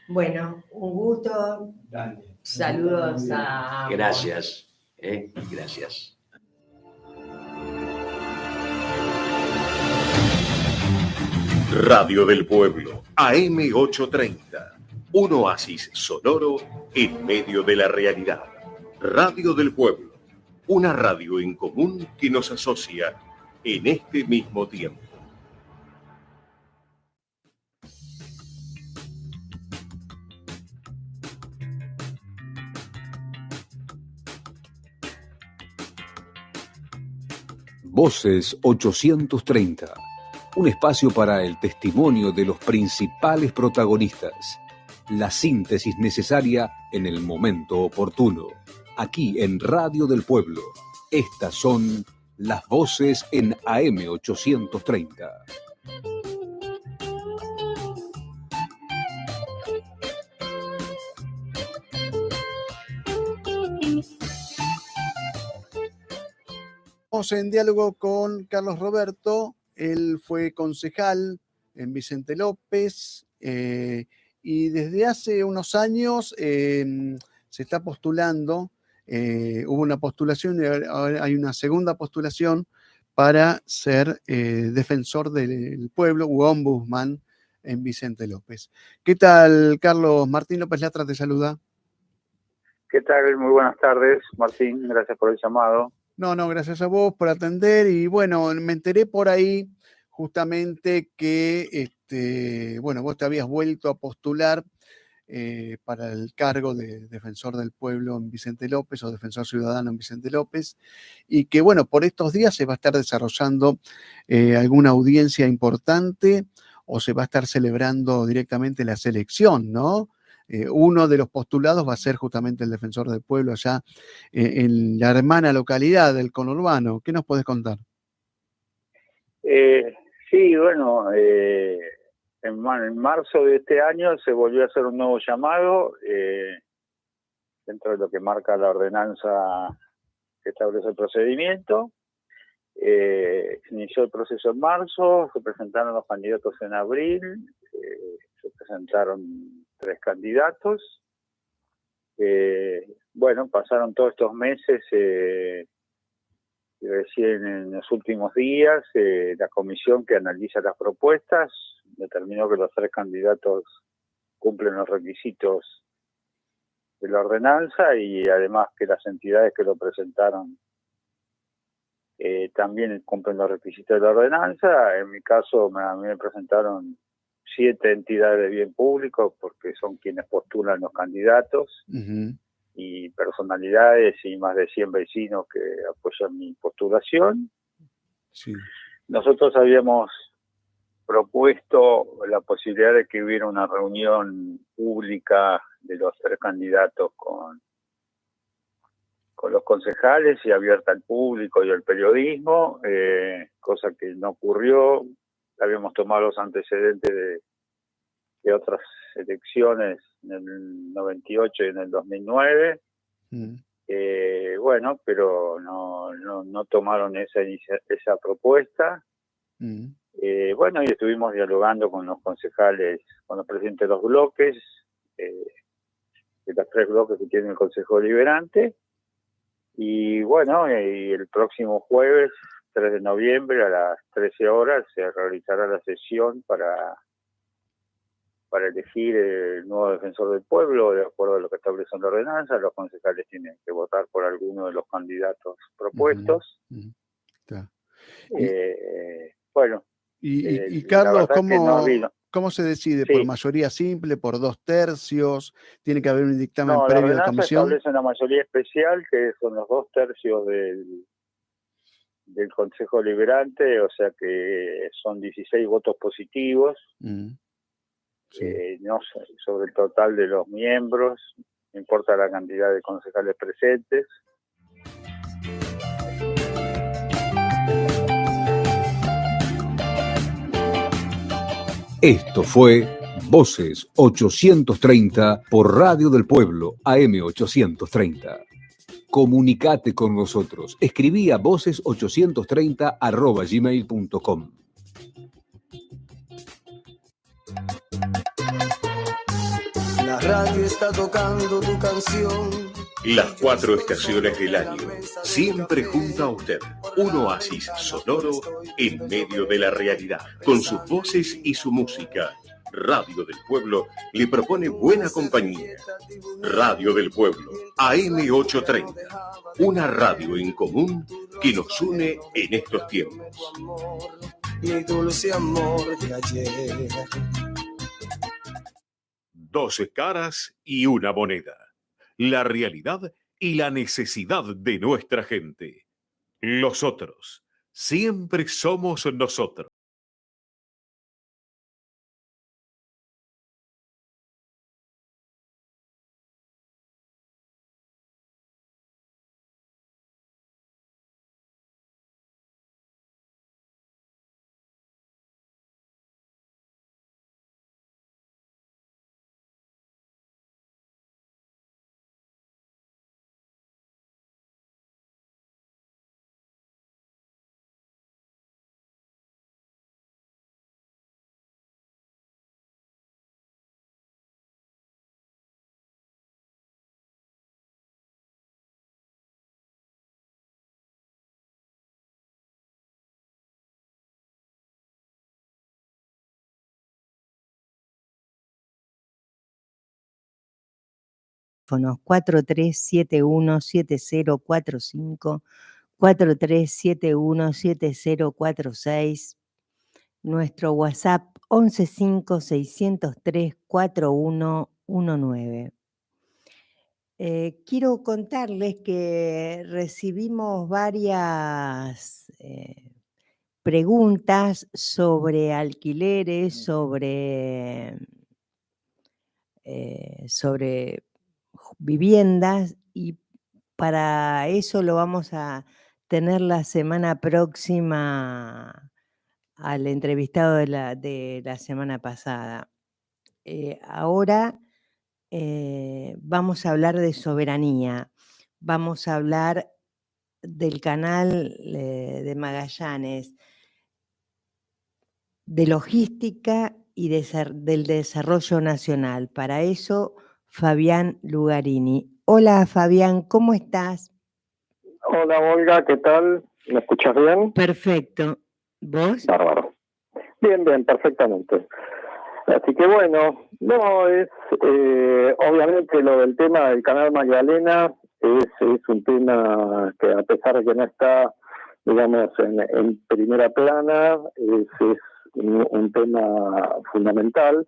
Bueno, un gusto. Dale. Saludos a... Gracias. Gracias. Radio del Pueblo, AM830. Un oasis sonoro en medio de la realidad. Radio del Pueblo, una radio en común que nos asocia en este mismo tiempo. Voces 830. Un espacio para el testimonio de los principales protagonistas. La síntesis necesaria en el momento oportuno. Aquí en Radio del Pueblo. Estas son las voces en AM830. Estamos en diálogo con Carlos Roberto. Él fue concejal en Vicente López y desde hace unos años se está postulando. Hubo una postulación y ahora hay una segunda postulación para ser defensor del pueblo u ombudsman en Vicente López. ¿Qué tal, Carlos? Martín López Latra te saluda. ¿Qué tal? Muy buenas tardes, Martín. Gracias por el llamado. No, gracias a vos por atender. Y bueno, me enteré por ahí justamente que, bueno, vos te habías vuelto a postular para el cargo de defensor del pueblo en Vicente López o defensor ciudadano en Vicente López, y que, bueno, por estos días se va a estar desarrollando alguna audiencia importante o se va a estar celebrando directamente la selección, ¿no? Uno de los postulados va a ser justamente el defensor del pueblo allá en la hermana localidad del conurbano. ¿Qué nos podés contar? Sí, bueno, en marzo de este año se volvió a hacer un nuevo llamado dentro de lo que marca la ordenanza que establece el procedimiento. Se inició el proceso en marzo, se presentaron los candidatos en abril, se presentaron 3 candidatos. Bueno, pasaron todos estos meses y recién en los últimos días la comisión que analiza las propuestas determinó que los 3 candidatos cumplen los requisitos de la ordenanza y además que las entidades que lo presentaron también cumplen los requisitos de la ordenanza. En mi caso, a mí me presentaron 7 entidades de bien público porque son quienes postulan los candidatos. Uh-huh. Y personalidades y más de 100 vecinos que apoyan mi postulación. Sí. Nosotros habíamos propuesto la posibilidad de que hubiera una reunión pública de los 3 candidatos con los concejales y abierta al público y al periodismo, cosa que no ocurrió. Habíamos tomado los antecedentes de otras elecciones en el 98 y en el 2009. Bueno, pero no tomaron esa propuesta. Bueno, y estuvimos dialogando con los concejales, con los presidentes de los bloques, de los 3 bloques que tiene el Consejo Deliberante. Y bueno, y el próximo jueves, 3 de noviembre, a las 13 horas, se realizará la sesión para elegir el nuevo defensor del pueblo, de acuerdo a lo que establece la ordenanza. Los concejales tienen que votar por alguno de los candidatos propuestos. Uh-huh. Claro. Bueno. Y Carlos, ¿cómo se decide? Sí. ¿Por mayoría simple, por 2/3? ¿Tiene que haber un dictamen previo de la comisión? La ordenanza establece una mayoría especial, que son los 2/3 del Consejo Deliberante, o sea que son 16 votos positivos. Sí. No sobre el total de los miembros, no importa la cantidad de concejales presentes. Esto fue Voces 830 por Radio del Pueblo, AM 830. Comunicate con nosotros. Escribí a voces830@gmail.com. La radio está tocando tu canción. Las 4 estaciones del año, siempre junto a usted. Un oasis sonoro en medio de la realidad, con sus voces y su música. Radio del Pueblo le propone buena compañía. Radio del Pueblo, AM 830. Una radio en común que nos une en estos tiempos. Mi dulce amor de ayer. 12 caras y una moneda. La realidad y la necesidad de nuestra gente. Los otros, siempre somos nosotros. 43717045, 43717046, nuestro WhatsApp 115-603-4119. Quiero contarles que recibimos varias preguntas sobre alquileres, sobre viviendas, y para eso lo vamos a tener la semana próxima al entrevistado de la semana pasada. Ahora vamos a hablar de soberanía, vamos a hablar del canal de Magallanes, de logística y del desarrollo nacional. Para eso, Fabián Lugarini. Hola Fabián, ¿cómo estás? Hola Olga, ¿qué tal? ¿Me escuchas bien? Perfecto. ¿Vos? Bárbaro. Bien, perfectamente. Así que bueno, no es obviamente lo del tema del canal Magdalena es un tema que, a pesar de que no está, digamos, en primera plana, es un tema fundamental.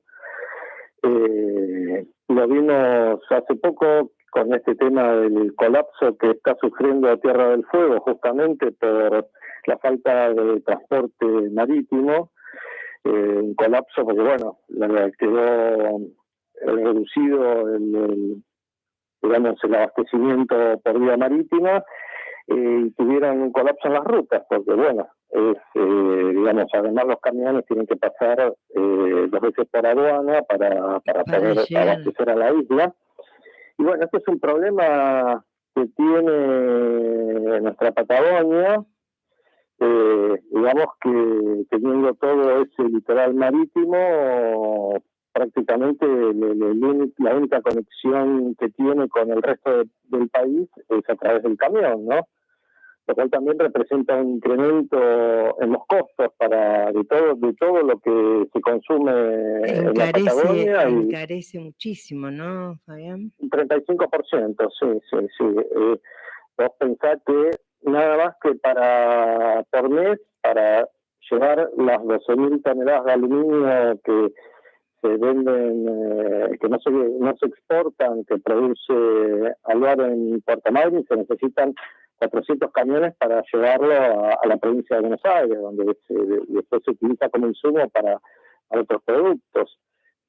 Lo vimos hace poco con este tema del colapso que está sufriendo Tierra del Fuego, justamente por la falta de transporte marítimo. Un colapso porque, bueno, quedó reducido digamos, el abastecimiento por vía marítima, y tuvieron un colapso en las rutas, porque, bueno, digamos, además los camiones tienen que pasar 2 veces por aduana para poder abastecer a la isla. Y bueno, este es un problema que tiene nuestra Patagonia, digamos que teniendo todo ese litoral marítimo, prácticamente la única conexión que tiene con el resto del país es a través del camión, ¿no? Lo cual también representa un incremento en los costos de todo lo que se consume en la Patagonia. Encarece muchísimo, ¿no, Fabián? Un 35%, sí. Vos pensás que nada más que por mes, para llevar las 12.000 toneladas de aluminio que se venden, que no se exportan, que produce Alvar en Puerto Madryn, se necesitan 400 camiones para llevarlo a la provincia de Buenos Aires, donde después se utiliza como insumo para otros productos.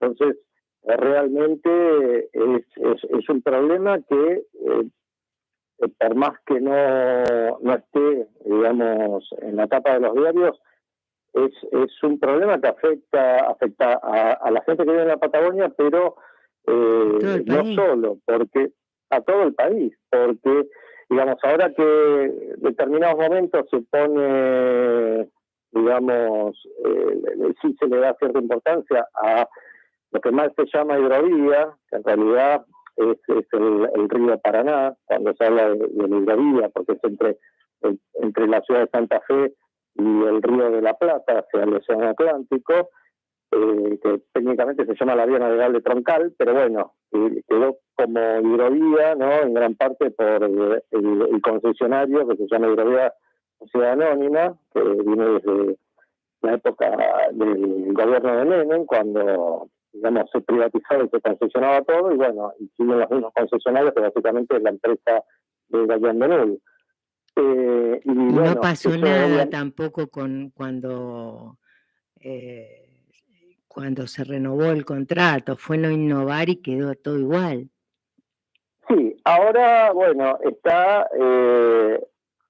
Entonces, realmente es un problema que, por más que no esté, digamos, en la tapa de los diarios, es un problema que afecta a la gente que vive en la Patagonia, pero no solo, porque a todo el país, porque, digamos, ahora que en determinados momentos se pone, digamos, sí se le da cierta importancia a lo que más se llama hidrovía, que en realidad es el río Paraná, cuando se habla de la hidrovía, porque es entre la ciudad de Santa Fe y el río de la Plata, hacia el océano Atlántico, que técnicamente se llama la vía navegable troncal, pero bueno, quedó como hidrovía, ¿no?, en gran parte por el concesionario que se llama Hidrovía Sociedad Anónima, que viene desde la época del gobierno de Menem, cuando, digamos, se privatizaba y se concesionaba todo, y bueno, y siguen los mismos concesionarios, que básicamente es la empresa de Gallán Benul. Y no pasó nada tampoco cuando se renovó el contrato, fue no innovar y quedó todo igual. Sí, ahora, bueno, está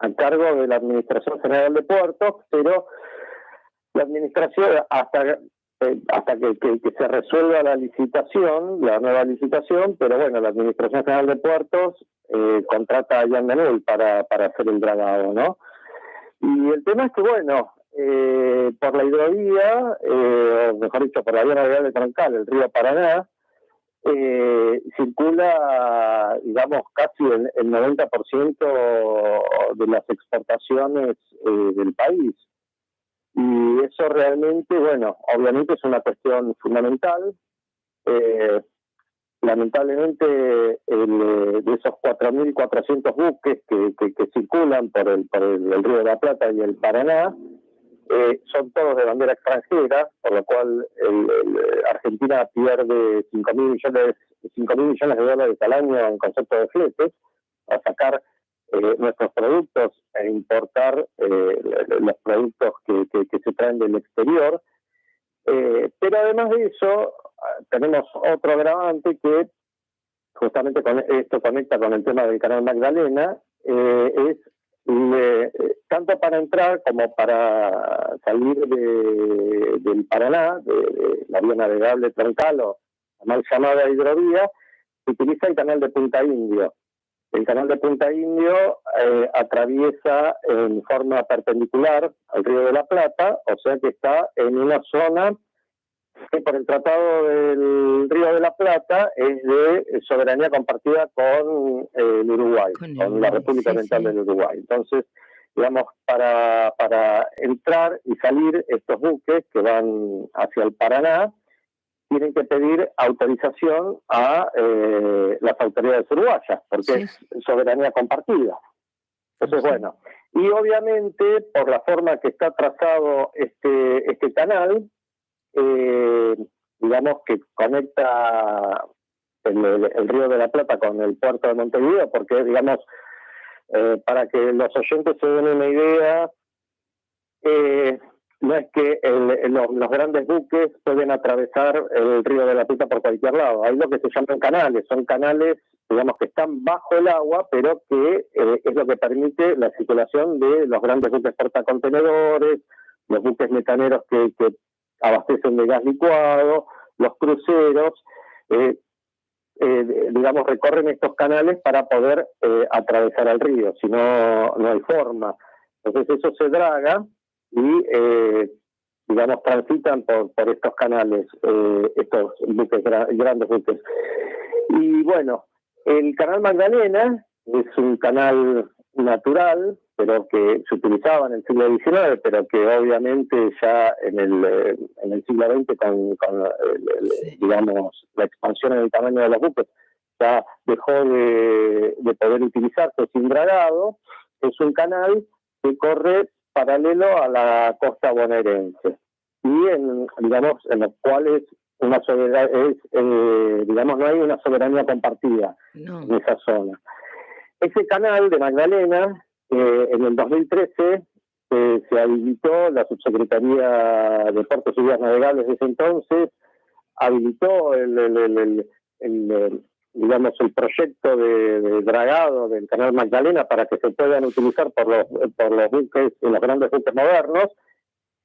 a cargo de la Administración General de Puertos, pero la administración, hasta que se resuelva la nueva licitación, pero bueno, la Administración General de Puertos contrata a Jan Benul para hacer el dragado, ¿no? Y el tema es que, bueno, por la hidrovía, o mejor dicho, por la vía navegable troncal, el río Paraná, circula, digamos, casi el 90% de las exportaciones del país. Y eso realmente, bueno, obviamente es una cuestión fundamental. lamentablemente de esos 4.400 buques que circulan por el Río de la Plata y el Paraná, son todos de bandera extranjera, por lo cual Argentina pierde 5.000 millones de dólares al año en concepto de fletes, a sacar nuestros productos e importar los productos que se traen del exterior. Pero además de eso, tenemos otro agravante que justamente esto conecta con el tema del Canal Magdalena, es tanto para entrar como para salir del Paraná, de la vía navegable troncal o la mal llamada hidrovía, se utiliza el canal de Punta Indio. El canal de Punta Indio atraviesa en forma perpendicular al Río de la Plata, o sea que está en una zona que por el Tratado del Río de la Plata es de soberanía compartida con el Uruguay, con la República Oriental del Uruguay. Entonces, digamos, para entrar y salir estos buques que van hacia el Paraná, tienen que pedir autorización a las autoridades uruguayas, porque es soberanía compartida. Entonces, bueno, y obviamente por la forma que está trazado este canal, digamos que conecta el Río de la Plata con el puerto de Montevideo, porque, digamos, para que los oyentes se den una idea, no es que los grandes buques pueden atravesar el Río de la Plata por cualquier lado. Hay lo que se llaman canales, son canales, digamos, que están bajo el agua, pero que es lo que permite la circulación de los grandes buques portacontenedores, los buques metaneros que abastecen de gas licuado, los cruceros, digamos, recorren estos canales para poder atravesar el río, si no, no hay forma. Entonces eso se draga y, digamos, transitan por estos canales, estos buques, grandes buques. Y bueno, el Canal Magdalena es un canal natural, pero que se utilizaba en el siglo XIX, pero que obviamente ya en el siglo XX con digamos, la expansión en el tamaño de los buques, ya dejó de poder utilizarse sin dragado. Es un canal que corre paralelo a la costa bonaerense y digamos, en los cuales digamos, no hay una soberanía compartida en esa zona. Ese canal de Magdalena, en el 2013 se habilitó, la Subsecretaría de Puertos y Vías Navegables de ese entonces habilitó digamos, el proyecto de dragado del Canal Magdalena para que se puedan utilizar por los buques, los grandes buques modernos,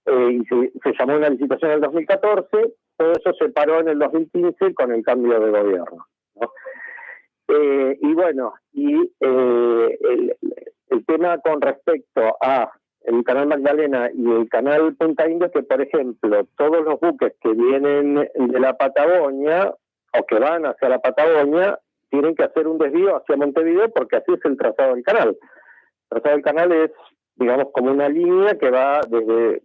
y se llamó una licitación en el 2014. Todo eso se paró en el 2015 con el cambio de gobierno, ¿no? Y bueno, el tema con respecto a el Canal Magdalena y el Canal Punta Indio, que por ejemplo, todos los buques que vienen de la Patagonia o que van hacia la Patagonia tienen que hacer un desvío hacia Montevideo, porque así es el trazado del canal. El trazado del canal es, digamos, como una línea que va desde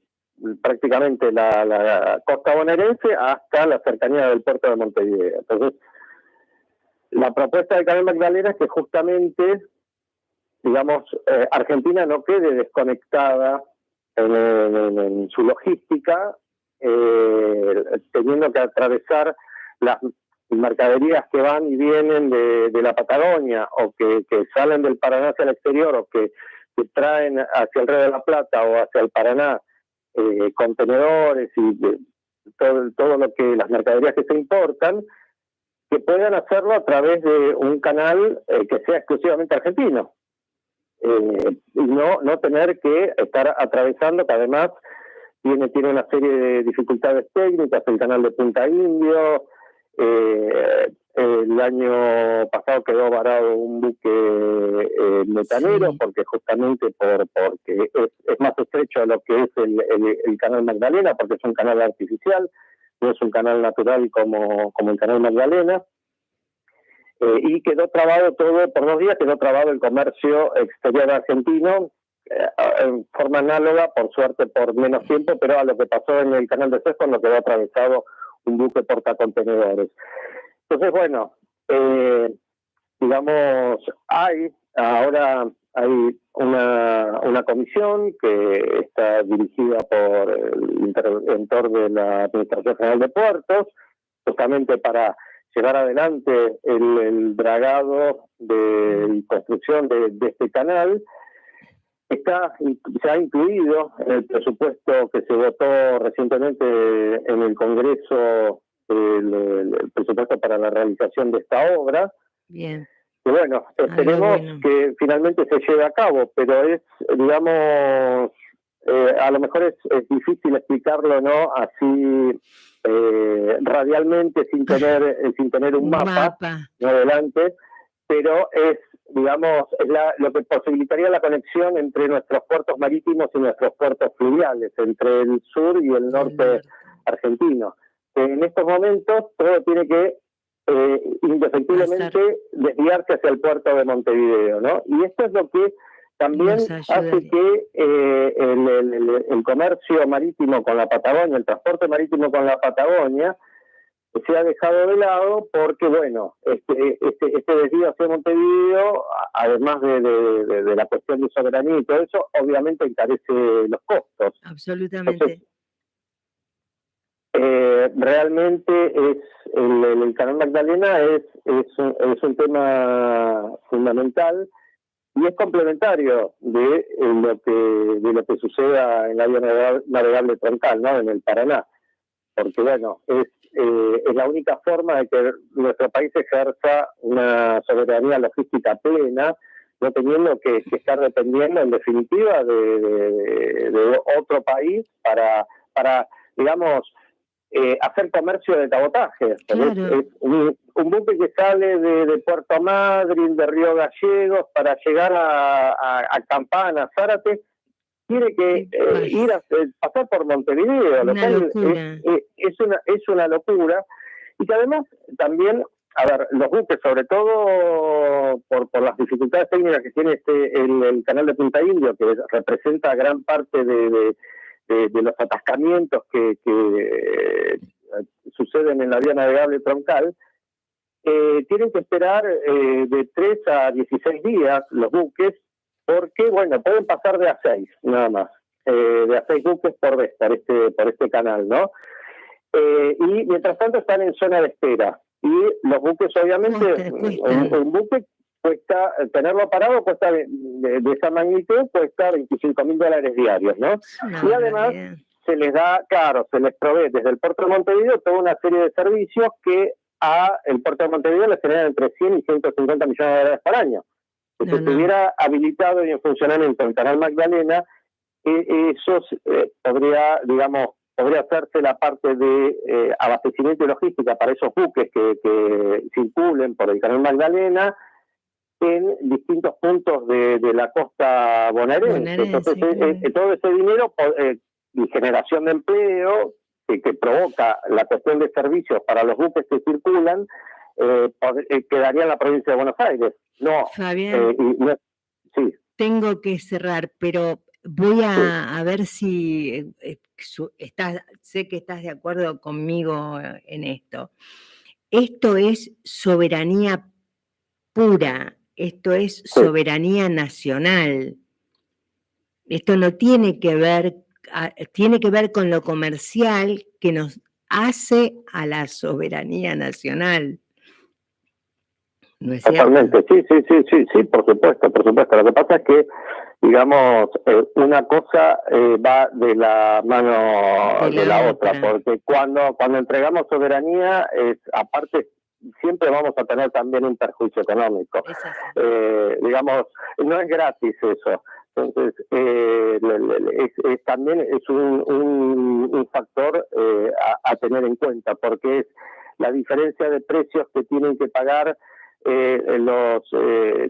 prácticamente la costa bonaerense hasta la cercanía del puerto de Montevideo. Entonces, la propuesta del Canal Magdalena es que justamente, digamos, Argentina no quede desconectada en su logística, teniendo que atravesar las mercaderías que van y vienen de la Patagonia, o que salen del Paraná hacia el exterior, o que traen hacia el Río de la Plata o hacia el Paraná contenedores y todo lo que las mercaderías que se importan, que puedan hacerlo a través de un canal que sea exclusivamente argentino, y no tener que estar atravesando, que además tiene una serie de dificultades técnicas, el canal de Punta Indio. El año pasado quedó varado un buque metanero, porque justamente porque es más estrecho de lo que es el Canal Magdalena, porque es un canal artificial, no es un canal natural como el Canal Magdalena. Y quedó trabado todo, por 2 días quedó trabado el comercio exterior argentino, en forma análoga, por suerte por menos tiempo, pero a lo que pasó en el canal de Suez cuando quedó atravesado un buque portacontenedores. Entonces, bueno, digamos, ahora hay una comisión que está dirigida por el interventor de la Administración General de Puertos, justamente para llevar adelante el dragado y construcción de este canal. Se ha incluido en el presupuesto que se votó recientemente en el Congreso, el presupuesto para la realización de esta obra. Bien. Y bueno, esperemos que finalmente se lleve a cabo, pero es, digamos, a lo mejor es difícil explicarlo, ¿no? Así radialmente, sin tener un mapa ¿no? Adelante, pero es, digamos, lo que posibilitaría la conexión entre nuestros puertos marítimos y nuestros puertos fluviales, entre el sur y el norte argentino. En estos momentos todo tiene que indefectiblemente desviarse hacia el puerto de Montevideo, ¿no? Y esto es lo que también hace que el comercio marítimo con la Patagonia, el transporte marítimo con la Patagonia, se ha dejado de lado porque, bueno, este desvío hacia Montevideo, además de la cuestión de soberanía y todo eso, obviamente encarece los costos. Absolutamente. Entonces, realmente es el Canal Magdalena es un tema fundamental y es complementario de lo que suceda en la vía navegable troncal, ¿no? En el Paraná, porque bueno, es la única forma de que nuestro país ejerza una soberanía logística plena, no teniendo que estar dependiendo en definitiva de otro país para digamos, hacer comercio de cabotaje. Claro. Es un buque que sale de Puerto Madryn, de Río Gallegos, para llegar a Campana, Zárate, tiene que pasar por Montevideo, lo cual es una locura. Y que además también, a ver, los buques, sobre todo por las dificultades técnicas que tiene el canal de Punta Indio, que representa gran parte de los atascamientos que suceden en la vía navegable troncal, tienen que esperar de 3 a 16 días los buques, porque, bueno, pueden pasar de a 6, nada más, de a 6 buques por vez, por este canal, ¿no? Y mientras tanto están en zona de espera. Y los buques, obviamente, un buque cuesta, tenerlo parado cuesta de esa magnitud, cuesta $25.000 diarios, ¿no? Y además se les provee desde el puerto de Montevideo toda una serie de servicios que el puerto de Montevideo le generan entre 100 y 150 millones de dólares por año. Si estuviera habilitado y en funcionamiento el Canal Magdalena, eso podría hacerse la parte de abastecimiento y logística para esos buques que circulen por el Canal Magdalena en distintos puntos de la costa bonaerense. Entonces, todo ese dinero y generación de empleo que provoca la cuestión de servicios para los buques que circulan, quedaría en la provincia de Buenos Aires. No, Fabián, sí. Tengo que cerrar, pero voy a ver si sé que estás de acuerdo conmigo en esto. Esto es soberanía pura, esto es soberanía nacional. Esto no tiene que ver con lo comercial que nos hace a la soberanía nacional. ¿No es cierto? Totalmente, sí, por supuesto. Lo que pasa es que, digamos, una cosa va de la mano de la otra, porque cuando entregamos soberanía, aparte siempre vamos a tener también un perjuicio económico. Digamos, no es gratis eso. Entonces, también es un factor a tener en cuenta, porque es la diferencia de precios que tienen que pagar los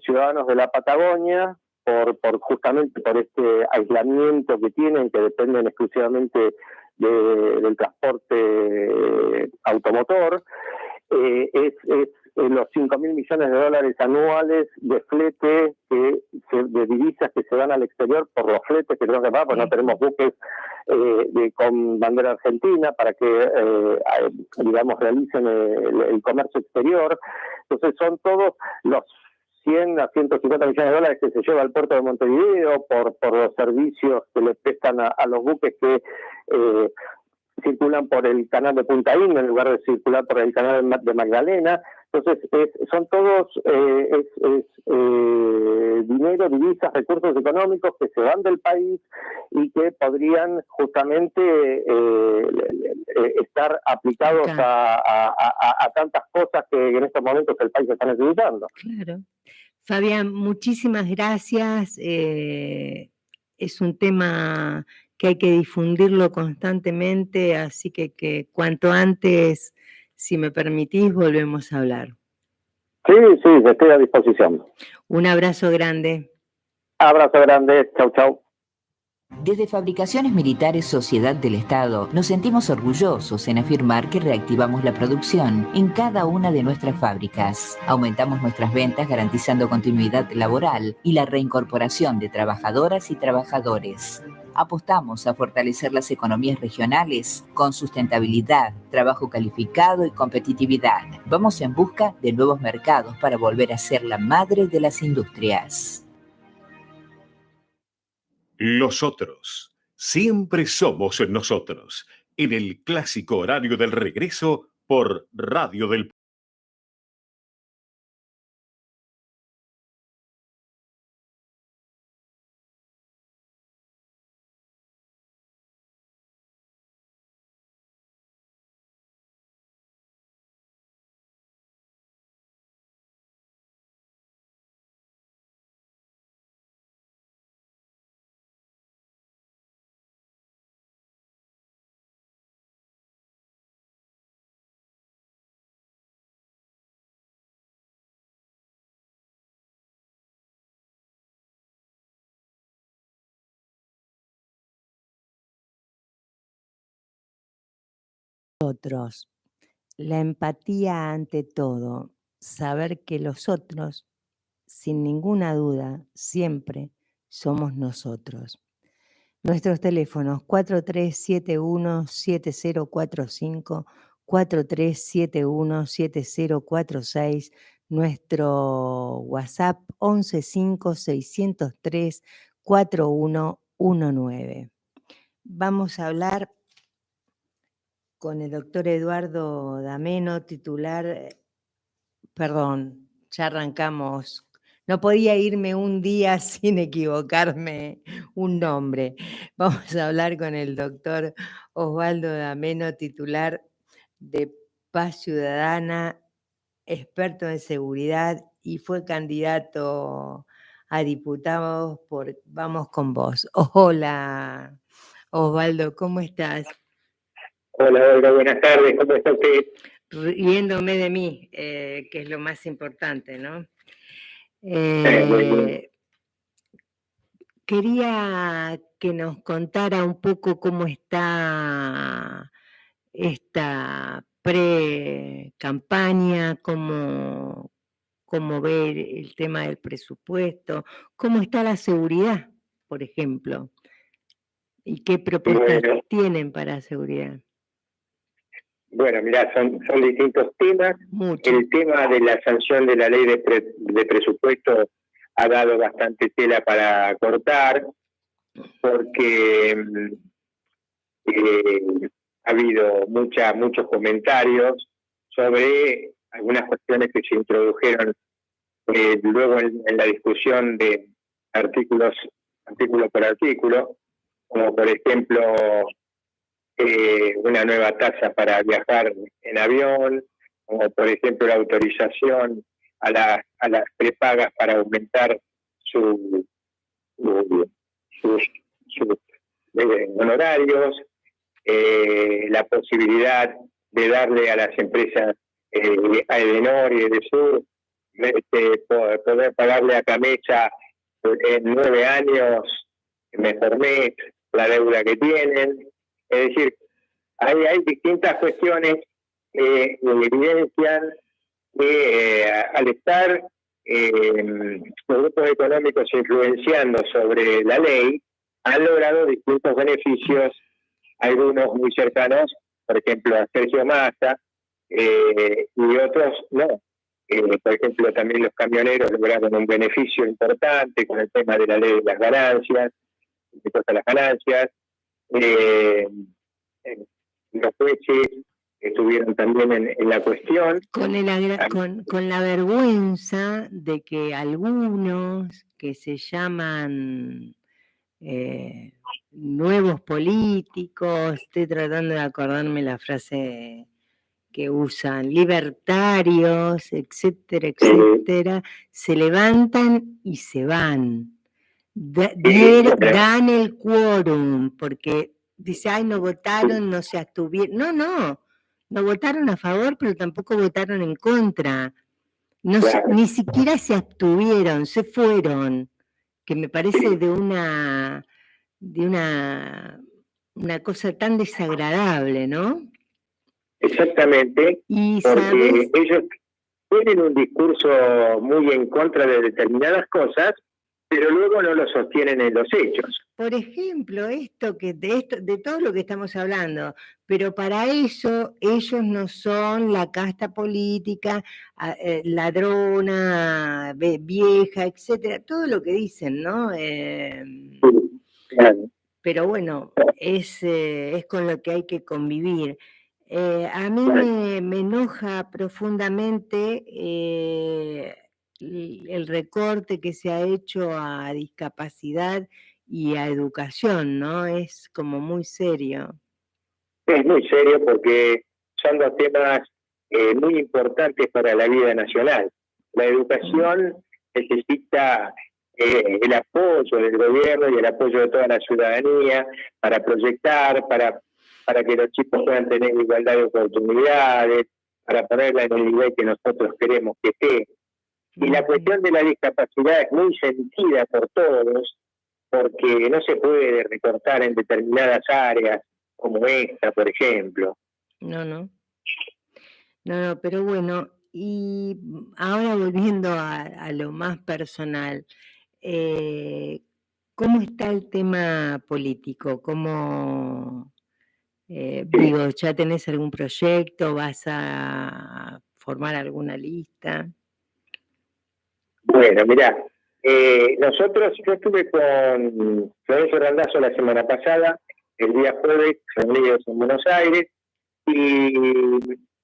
ciudadanos de la Patagonia justamente por este aislamiento que tienen, que dependen exclusivamente del transporte automotor. Es los 5.000 millones de dólares anuales de flete, de divisas que se dan al exterior por los fletes que tenemos que pagar, pues no tenemos buques con bandera argentina para que, digamos, realicen el comercio exterior. Entonces son todos los 100 a 150 millones de dólares que se lleva al puerto de Montevideo por los servicios que le prestan a los buques que circulan por el canal de Punta India en lugar de circular por el canal de Magdalena. Entonces, son todos dinero, divisas, recursos económicos que se van del país y que podrían justamente estar aplicados a tantas cosas que en estos momentos el país está necesitando. Claro. Fabián, muchísimas gracias. Es un tema que hay que difundirlo constantemente, así que cuanto antes, si me permitís, volvemos a hablar. Sí, estoy a disposición. Un abrazo grande. Abrazo grande, chau, chau. Desde Fabricaciones Militares Sociedad del Estado, nos sentimos orgullosos en afirmar que reactivamos la producción en cada una de nuestras fábricas. Aumentamos nuestras ventas garantizando continuidad laboral y la reincorporación de trabajadoras y trabajadores. Apostamos a fortalecer las economías regionales con sustentabilidad, trabajo calificado y competitividad. Vamos en busca de nuevos mercados para volver a ser la madre de las industrias. Los otros. Siempre somos nosotros. En el clásico horario del regreso por Radio del Pueblo. Otros. La empatía ante todo, saber que los otros, sin ninguna duda, siempre somos nosotros. Nuestros teléfonos 4371-7045, 4371-7046, nuestro WhatsApp 115-603-4119. Vamos a hablar con el doctor Eduardo D'Ameno, titular, ya arrancamos, no podía irme un día sin equivocarme un nombre. Vamos a hablar con el doctor Osvaldo D'Ameno, titular de Paz Ciudadana, experto en seguridad y fue candidato a diputado por Vamos con Vos. Hola, Osvaldo, ¿cómo estás? Hola, Olga, buenas tardes, ¿cómo está usted? Riéndome de mí, que es lo más importante, ¿no? Quería que nos contara un poco cómo está esta pre-campaña, cómo ve el tema del presupuesto, cómo está la seguridad, por ejemplo, y qué propuestas tienen para seguridad. Bueno, mirá, son distintos temas. El tema de la sanción de la ley de presupuesto ha dado bastante tela para cortar, porque ha habido muchos comentarios sobre algunas cuestiones que se introdujeron luego en la discusión de artículo por artículo, como por ejemplo una nueva tasa para viajar en avión, como por ejemplo la autorización a las prepagas para aumentar sus honorarios, la posibilidad de darle a las empresas a Edenor y Edesur poder pagarle a Camecha en 9 años mejor mes la deuda que tienen. Es decir, hay distintas cuestiones que evidencian que al estar los grupos económicos influenciando sobre la ley, han logrado distintos beneficios, algunos muy cercanos, por ejemplo, a Sergio Massa, y otros no. Por ejemplo, también los camioneros lograron un beneficio importante con el tema de la ley de las ganancias, de todas las ganancias. Los jueces estuvieron también en la cuestión. Con la vergüenza de que algunos que se llaman nuevos políticos, estoy tratando de acordarme la frase que usan, libertarios, etcétera, etcétera, se levantan y se van. Dan el quórum, porque dice, ay, no votaron, no se abstuvieron. No votaron a favor, pero tampoco votaron en contra. Ni siquiera se abstuvieron, se fueron, que me parece de una cosa tan desagradable, ¿no? Exactamente, porque ellos tienen un discurso muy en contra de determinadas cosas, pero luego no lo sostienen en los hechos. Por ejemplo, de todo lo que estamos hablando, pero para eso ellos no son la casta política, ladrona, vieja, etcétera, todo lo que dicen, ¿no? Claro. Pero bueno, es con lo que hay que convivir. A mí me enoja profundamente el recorte que se ha hecho a discapacidad y a educación, ¿no? Es como muy serio. Es muy serio porque son dos temas muy importantes para la vida nacional. La educación necesita el apoyo del gobierno y el apoyo de toda la ciudadanía para proyectar, para que los chicos puedan tener igualdad de oportunidades, para ponerla en el nivel que nosotros queremos que esté. Y la cuestión de la discapacidad es muy sentida por todos, porque no se puede recortar en determinadas áreas, como esta, por ejemplo. No, pero bueno, y ahora volviendo a lo más personal, ¿cómo está el tema político? ¿Cómo, digo, ya tenés algún proyecto? ¿Vas a formar alguna lista? Bueno, mirá, yo estuve con Florencio Randazzo la semana pasada, el día jueves, reunidos en Buenos Aires, y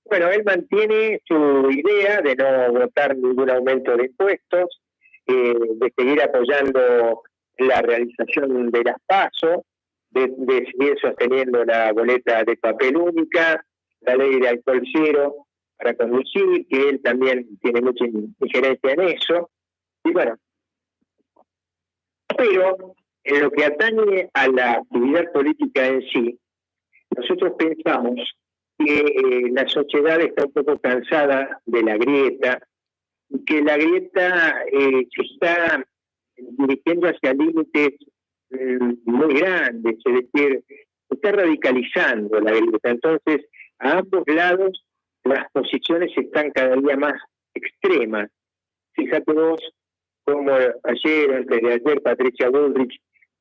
bueno, él mantiene su idea de no votar ningún aumento de impuestos, de seguir apoyando la realización de las PASO, de seguir sosteniendo la boleta de papel única, la ley de alcohol cero para conducir, que él también tiene mucha injerencia en eso. Y bueno, pero en lo que atañe a la actividad política en sí, nosotros pensamos que la sociedad está un poco cansada de la grieta, y que la grieta se está dirigiendo hacia límites muy grandes, es decir, se está radicalizando la grieta. Entonces, a ambos lados las posiciones están cada día más extremas. Fíjate vos como ayer o antes de ayer Patricia Bullrich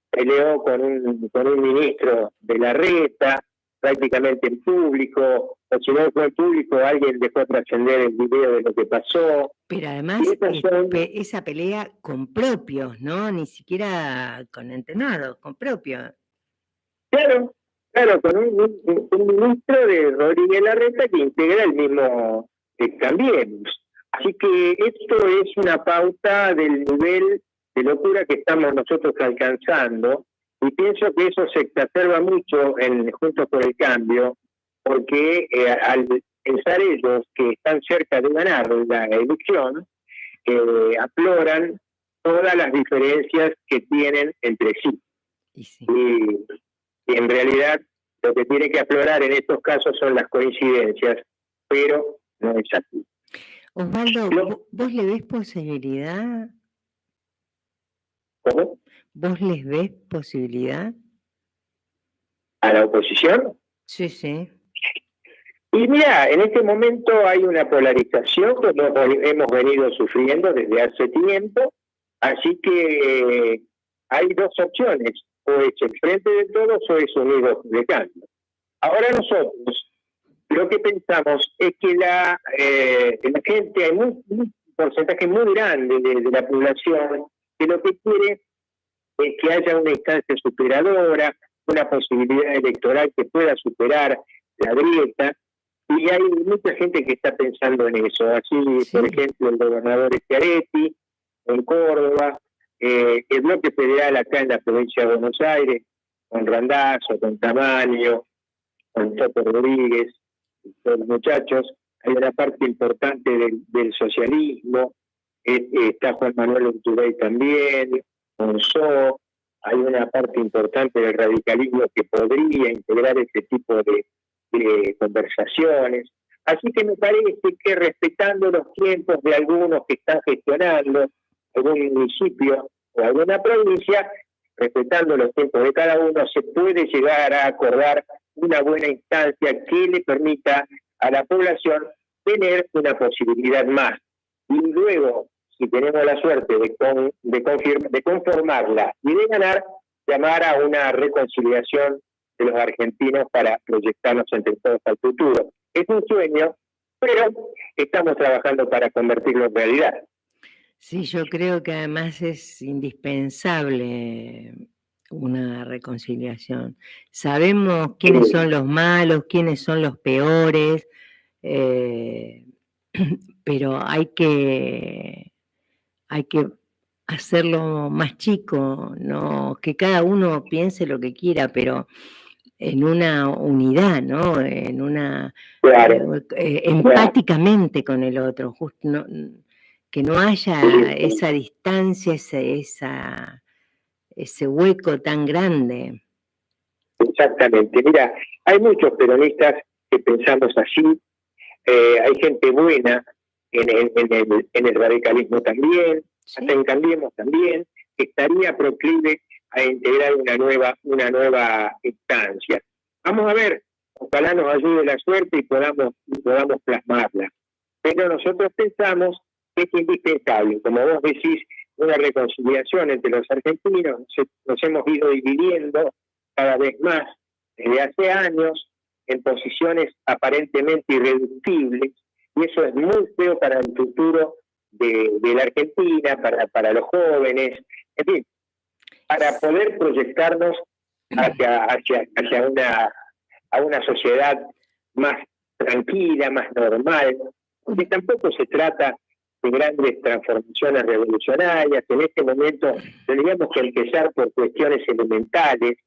peleó con un ministro de la Reta, prácticamente en público, o si no fue en público, alguien dejó trascender el video de lo que pasó. Pero además, esa pelea con propios, ¿no? Ni siquiera con entrenados, con propios. Claro, con un ministro de Rodríguez Larreta que integra el mismo Cambiemos. Así que esto es una pauta del nivel de locura que estamos nosotros alcanzando, y pienso que eso se exacerba mucho en Juntos por el Cambio, porque al pensar ellos que están cerca de ganar la elección, afloran todas las diferencias que tienen entre sí. Y en realidad lo que tiene que aflorar en estos casos son las coincidencias, pero no es así. Osvaldo, ¿vos le ves posibilidad? ¿Cómo? ¿Vos les ves posibilidad? ¿A la oposición? Sí. Y mira, en este momento hay una polarización que hemos venido sufriendo desde hace tiempo, así que hay dos opciones, o es el Frente de Todos o es Unidos de Cambio. Ahora nosotros lo que pensamos es que la gente, hay un porcentaje muy grande de la población que lo que quiere es que haya una instancia superadora, una posibilidad electoral que pueda superar la grieta, y hay mucha gente que está pensando en eso. Así, por ejemplo, el gobernador Schiaretti en Córdoba, el bloque federal acá en la provincia de Buenos Aires, con Randazzo, con Tamaño, con Toto Rodríguez, todos los muchachos. Hay una parte importante del socialismo, está Juan Manuel Urtubey también, Monzó. Hay una parte importante del radicalismo que podría integrar este tipo de conversaciones. Así que me parece que respetando los tiempos de algunos que están gestionando algún municipio o alguna provincia, respetando los tiempos de cada uno, se puede llegar a acordar una buena instancia que le permita a la población tener una posibilidad más. Y luego, si tenemos la suerte de conformarla y de ganar, llamar a una reconciliación de los argentinos para proyectarnos entre todos al futuro. Es un sueño, pero estamos trabajando para convertirlo en realidad. Sí, yo creo que además es indispensable una reconciliación. Sabemos quiénes son los malos, quiénes son los peores, pero hay que hacerlo más chico, ¿no? Que cada uno piense lo que quiera, pero en una unidad, ¿no? En una empáticamente con el otro, justo que no haya esa distancia, ese hueco tan grande. Exactamente. Mira, hay muchos peronistas que pensamos así, hay gente buena en el radicalismo también, hasta en Cambiemos también, que estaría proclive a integrar una nueva instancia. Vamos a ver, ojalá nos ayude la suerte y podamos plasmarla. Pero nosotros pensamos que es indispensable, como vos decís, una reconciliación entre los argentinos. Nos hemos ido dividiendo cada vez más desde hace años en posiciones aparentemente irreductibles, y eso es muy feo para el futuro de la Argentina, para los jóvenes, en fin, para poder proyectarnos hacia una sociedad más tranquila, más normal, porque tampoco se trata de grandes transformaciones revolucionarias. En este momento tendríamos que empezar por cuestiones elementales,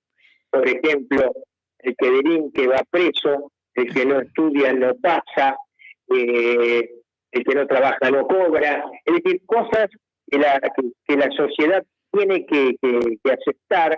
por ejemplo, el que delinque va preso, el que no estudia no pasa, el que no trabaja no cobra, es decir, cosas que la sociedad tiene que aceptar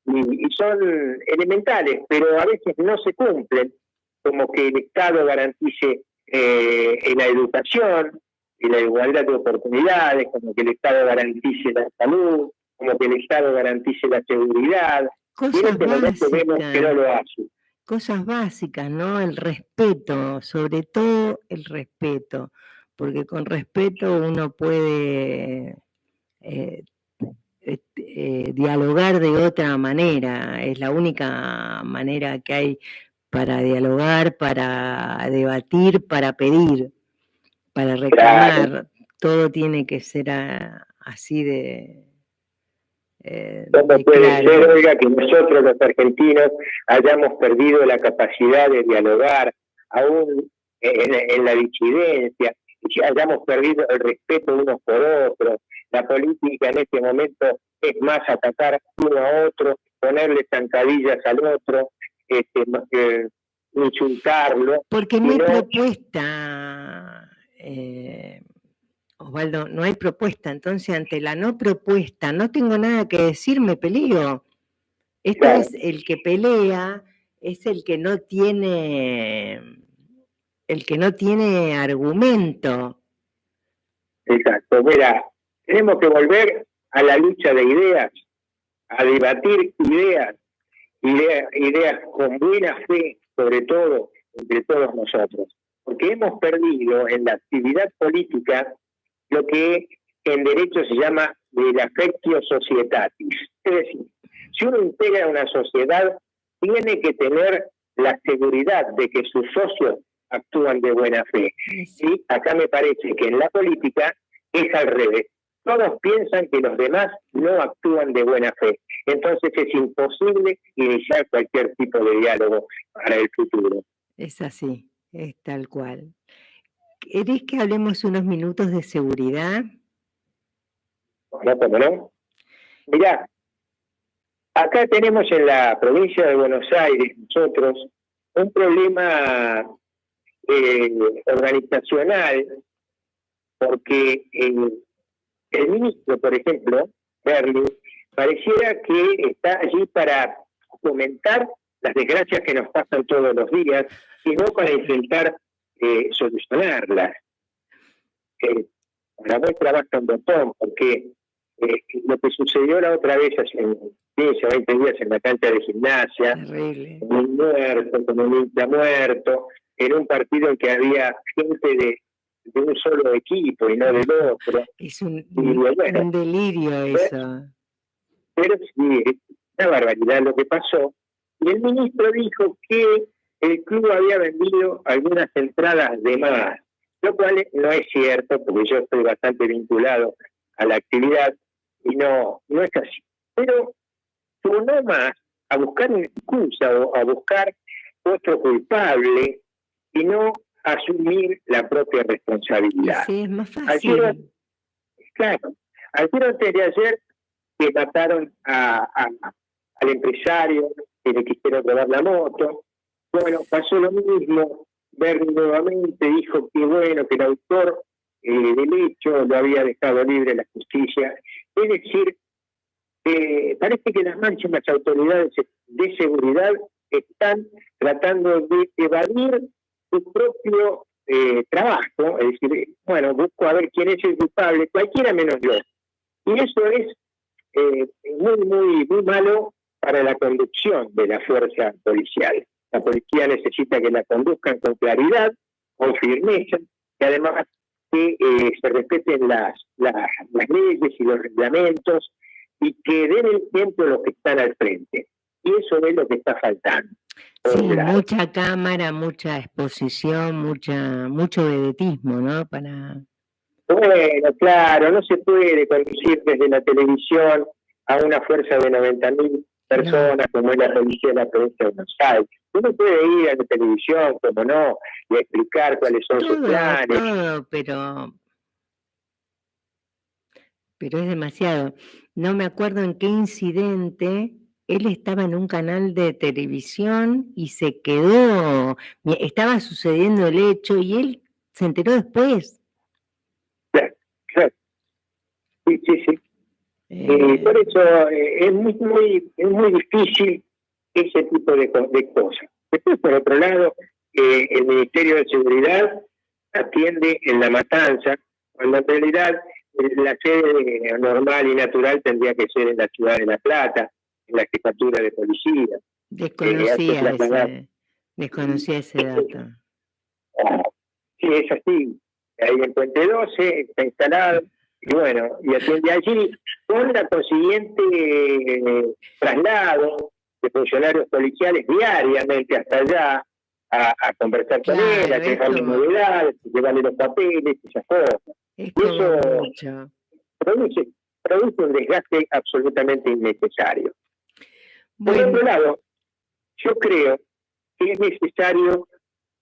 y son elementales, pero a veces no se cumplen, como que el Estado garantice en la educación y la igualdad de oportunidades, como que el Estado garantice la salud, como que el Estado garantice la seguridad. Cosas y en este momento vemos que no lo hace. Cosas básicas, ¿no? El respeto, sobre todo el respeto, porque con respeto uno puede dialogar de otra manera, es la única manera que hay para dialogar, para debatir, para pedir, para reclamar. Claro. Todo tiene que ser así de... ¿Cómo puede ser, oiga, que nosotros los argentinos hayamos perdido la capacidad de dialogar, aún en la disidencia, y hayamos perdido el respeto unos por otros? La política en este momento es más atacar uno a otro, ponerle zancadillas al otro, insultarlo. Porque no hay propuesta, Osvaldo, no hay propuesta. Entonces, ante la no propuesta, no tengo nada que decir, me peleo. Claro. Es el que pelea, es el que no tiene argumento. Exacto. Mira, tenemos que volver a la lucha de ideas, a debatir ideas con buena fe, sobre todo, entre todos nosotros, porque hemos perdido en la actividad política lo que en derecho se llama el affectio societatis. Es decir, si uno integra una sociedad, tiene que tener la seguridad de que sus socios actúan de buena fe. Y acá me parece que en la política es al revés. Todos piensan que los demás no actúan de buena fe. Entonces es imposible iniciar cualquier tipo de diálogo para el futuro. Es así, es tal cual. ¿Querés que hablemos unos minutos de seguridad? No, ¿cómo no? Mirá, acá tenemos en la provincia de Buenos Aires, nosotros, un problema organizacional, porque el ministro, por ejemplo, Berli, pareciera que está allí para comentar las desgracias que nos pasan todos los días y no para intentar solucionarlas. Para muestra basta un botón, porque lo que sucedió la otra vez hace 15 o 20 días en la cancha de gimnasia, con un muerto, con un hincha muerto, en un partido en que había gente de un solo equipo y no del otro. Es un delirio eso. Pero sí, es una barbaridad lo que pasó. Y el ministro dijo que el club había vendido algunas entradas de más, lo cual no es cierto, porque yo estoy bastante vinculado a la actividad y no es así. Pero sonó más a buscar una excusa o a buscar otro culpable y no asumir la propia responsabilidad. Sí, es más fácil. Ayer antes de ayer que mataron al empresario que le quisieron robar la moto. Bueno, pasó lo mismo. Berni nuevamente dijo que bueno, que el autor del hecho lo había dejado libre la justicia. Es decir, parece que las máximas autoridades de seguridad están tratando de evadir su propio trabajo, es decir, bueno, busco a ver quién es el culpable, cualquiera menos yo. Y eso es muy malo para la conducción de la fuerza policial. La policía necesita que la conduzcan con claridad, con firmeza, y además que se respeten las leyes y los reglamentos y que den el ejemplo a los que están al frente. Y eso es lo que está faltando. Sí, mucha cámara, mucha exposición, mucho vedetismo, ¿no? Bueno, claro, no se puede conducir desde la televisión a una fuerza de 90.000 personas como es la policía de la provincia de Buenos Aires. Uno puede ir a la televisión, como no, y explicar cuáles son sus planes. Todo, pero es demasiado. No me acuerdo en qué incidente. Él estaba en un canal de televisión y se quedó, estaba sucediendo el hecho y él se enteró después. Claro. Sí. Por eso es muy difícil ese tipo de cosas. Después, por otro lado, el Ministerio de Seguridad atiende en La Matanza, cuando en realidad la sede normal y natural tendría que ser en la ciudad de La Plata, en la jefatura de policía. Desconocía ese dato. Sí, es así. Ahí en Puente 12 está instalado, y bueno, y atiende allí con la consiguiente traslado de funcionarios policiales diariamente hasta allá a conversar con él, a llevarle novedades, a llevarle los papeles, esas cosas. Y eso produce un desgaste absolutamente innecesario. Por otro lado, yo creo que es necesario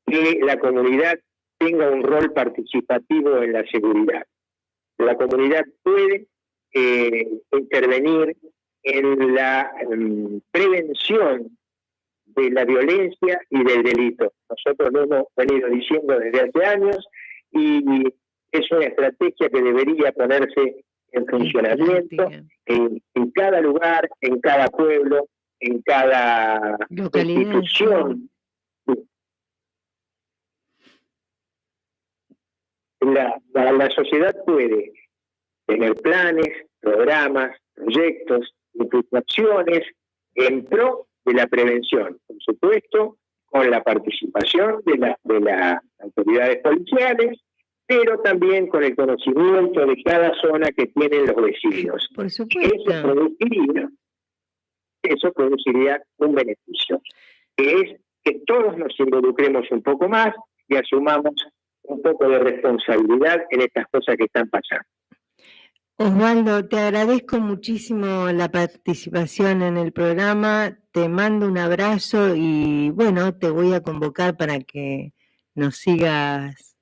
que la comunidad tenga un rol participativo en la seguridad. La comunidad puede intervenir en la prevención de la violencia y del delito. Nosotros lo hemos venido diciendo desde hace años y es una estrategia que debería ponerse en funcionamiento en cada lugar, en cada pueblo, en cada institución. La sociedad puede tener planes, programas, proyectos, incluso acciones en pro de la prevención, por supuesto, con la participación de las autoridades policiales, pero también con el conocimiento de cada zona que tienen los vecinos. Por supuesto. Eso produciría un beneficio, que es que todos nos involucremos un poco más y asumamos un poco de responsabilidad en estas cosas que están pasando. Osvaldo, te agradezco muchísimo la participación en el programa, te mando un abrazo y bueno, te voy a convocar para que nos sigas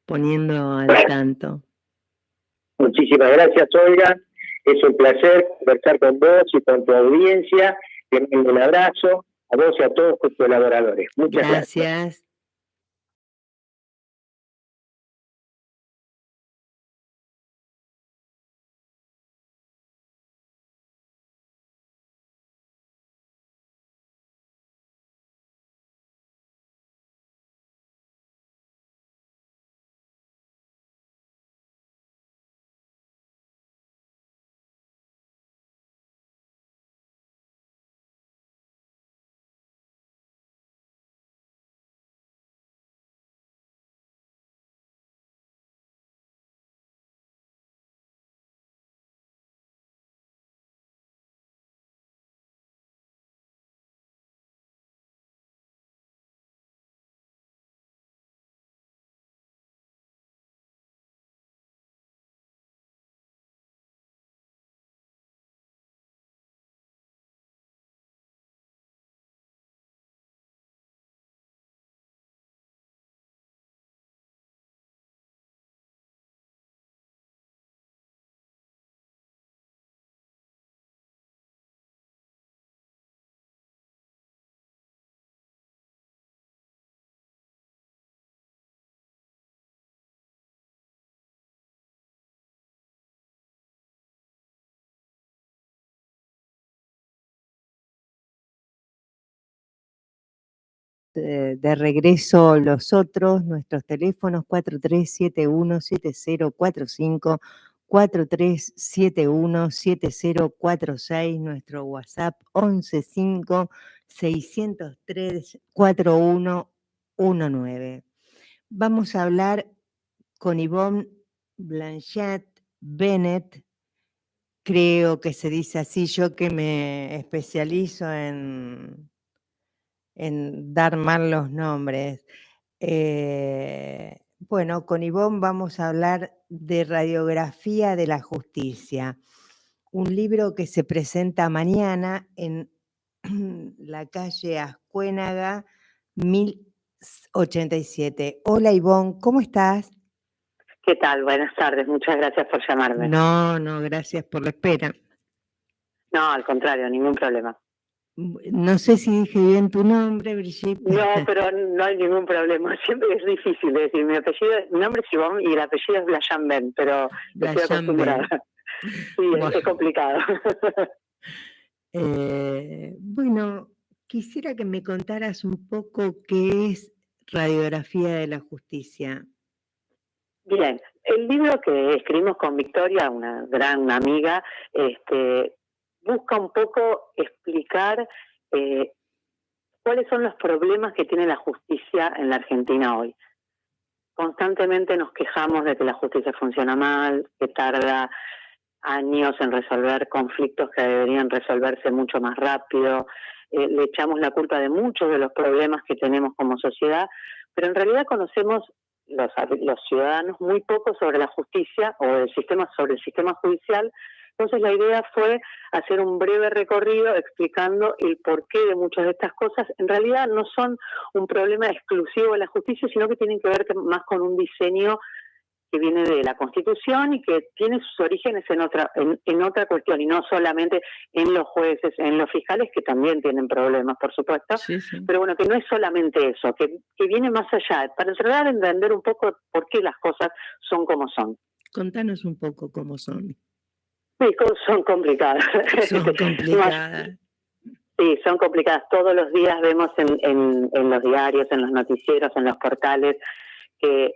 poniendo al tanto. Muchísimas gracias, Olga. Es un placer conversar con vos y con tu audiencia. Te mando un abrazo a vos y a todos tus colaboradores. Muchas gracias. De regreso los otros, nuestros teléfonos 43717045, 43717046, nuestro WhatsApp 115-603-4119. Vamos a hablar con Yvonne Blanchett Bennett, creo que se dice así, yo que me especializo en dar mal los nombres. Bueno, con Yvonne vamos a hablar de Radiografía de la Justicia, un libro que se presenta mañana en la calle Ascuénaga 1087. Hola Yvonne, ¿cómo estás? ¿Qué tal? Buenas tardes, muchas gracias por llamarme. No, gracias por la espera. No, al contrario, ningún problema. No sé si dije bien tu nombre, Brigitte. No, pero no hay ningún problema. Siempre es difícil decir mi nombre es Yvonne y el apellido es Blanchett, pero estoy acostumbrada. Sí, bueno. Es complicado. Bueno, quisiera que me contaras un poco qué es Radiografía de la Justicia. Bien, el libro que escribimos con Victoria, una gran amiga, busca un poco explicar cuáles son los problemas que tiene la justicia en la Argentina hoy. Constantemente nos quejamos de que la justicia funciona mal, que tarda años en resolver conflictos que deberían resolverse mucho más rápido, le echamos la culpa de muchos de los problemas que tenemos como sociedad, pero en realidad conocemos los ciudadanos muy poco sobre la justicia o sobre el sistema judicial. Entonces la idea fue hacer un breve recorrido explicando el porqué de muchas de estas cosas. En realidad no son un problema exclusivo de la justicia, sino que tienen que ver más con un diseño que viene de la Constitución y que tiene sus orígenes en otra cuestión, y no solamente en los jueces, en los fiscales, que también tienen problemas, por supuesto, sí. Pero bueno, que no es solamente eso, que viene más allá, para tratar de entender un poco por qué las cosas son como son. Contanos un poco cómo son. Sí, son complicadas. Son complicadas. Sí, son complicadas. Todos los días vemos en los diarios, en los noticieros, en los portales, que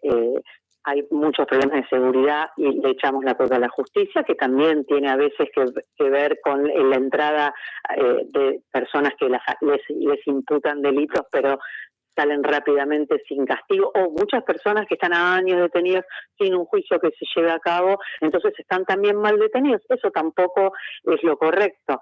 hay muchos problemas de seguridad y le echamos la culpa a la justicia, que también tiene a veces que ver con la entrada de personas que les imputan delitos, pero salen rápidamente sin castigo, o muchas personas que están a años detenidos sin un juicio que se lleve a cabo, entonces están también mal detenidos. Eso tampoco es lo correcto.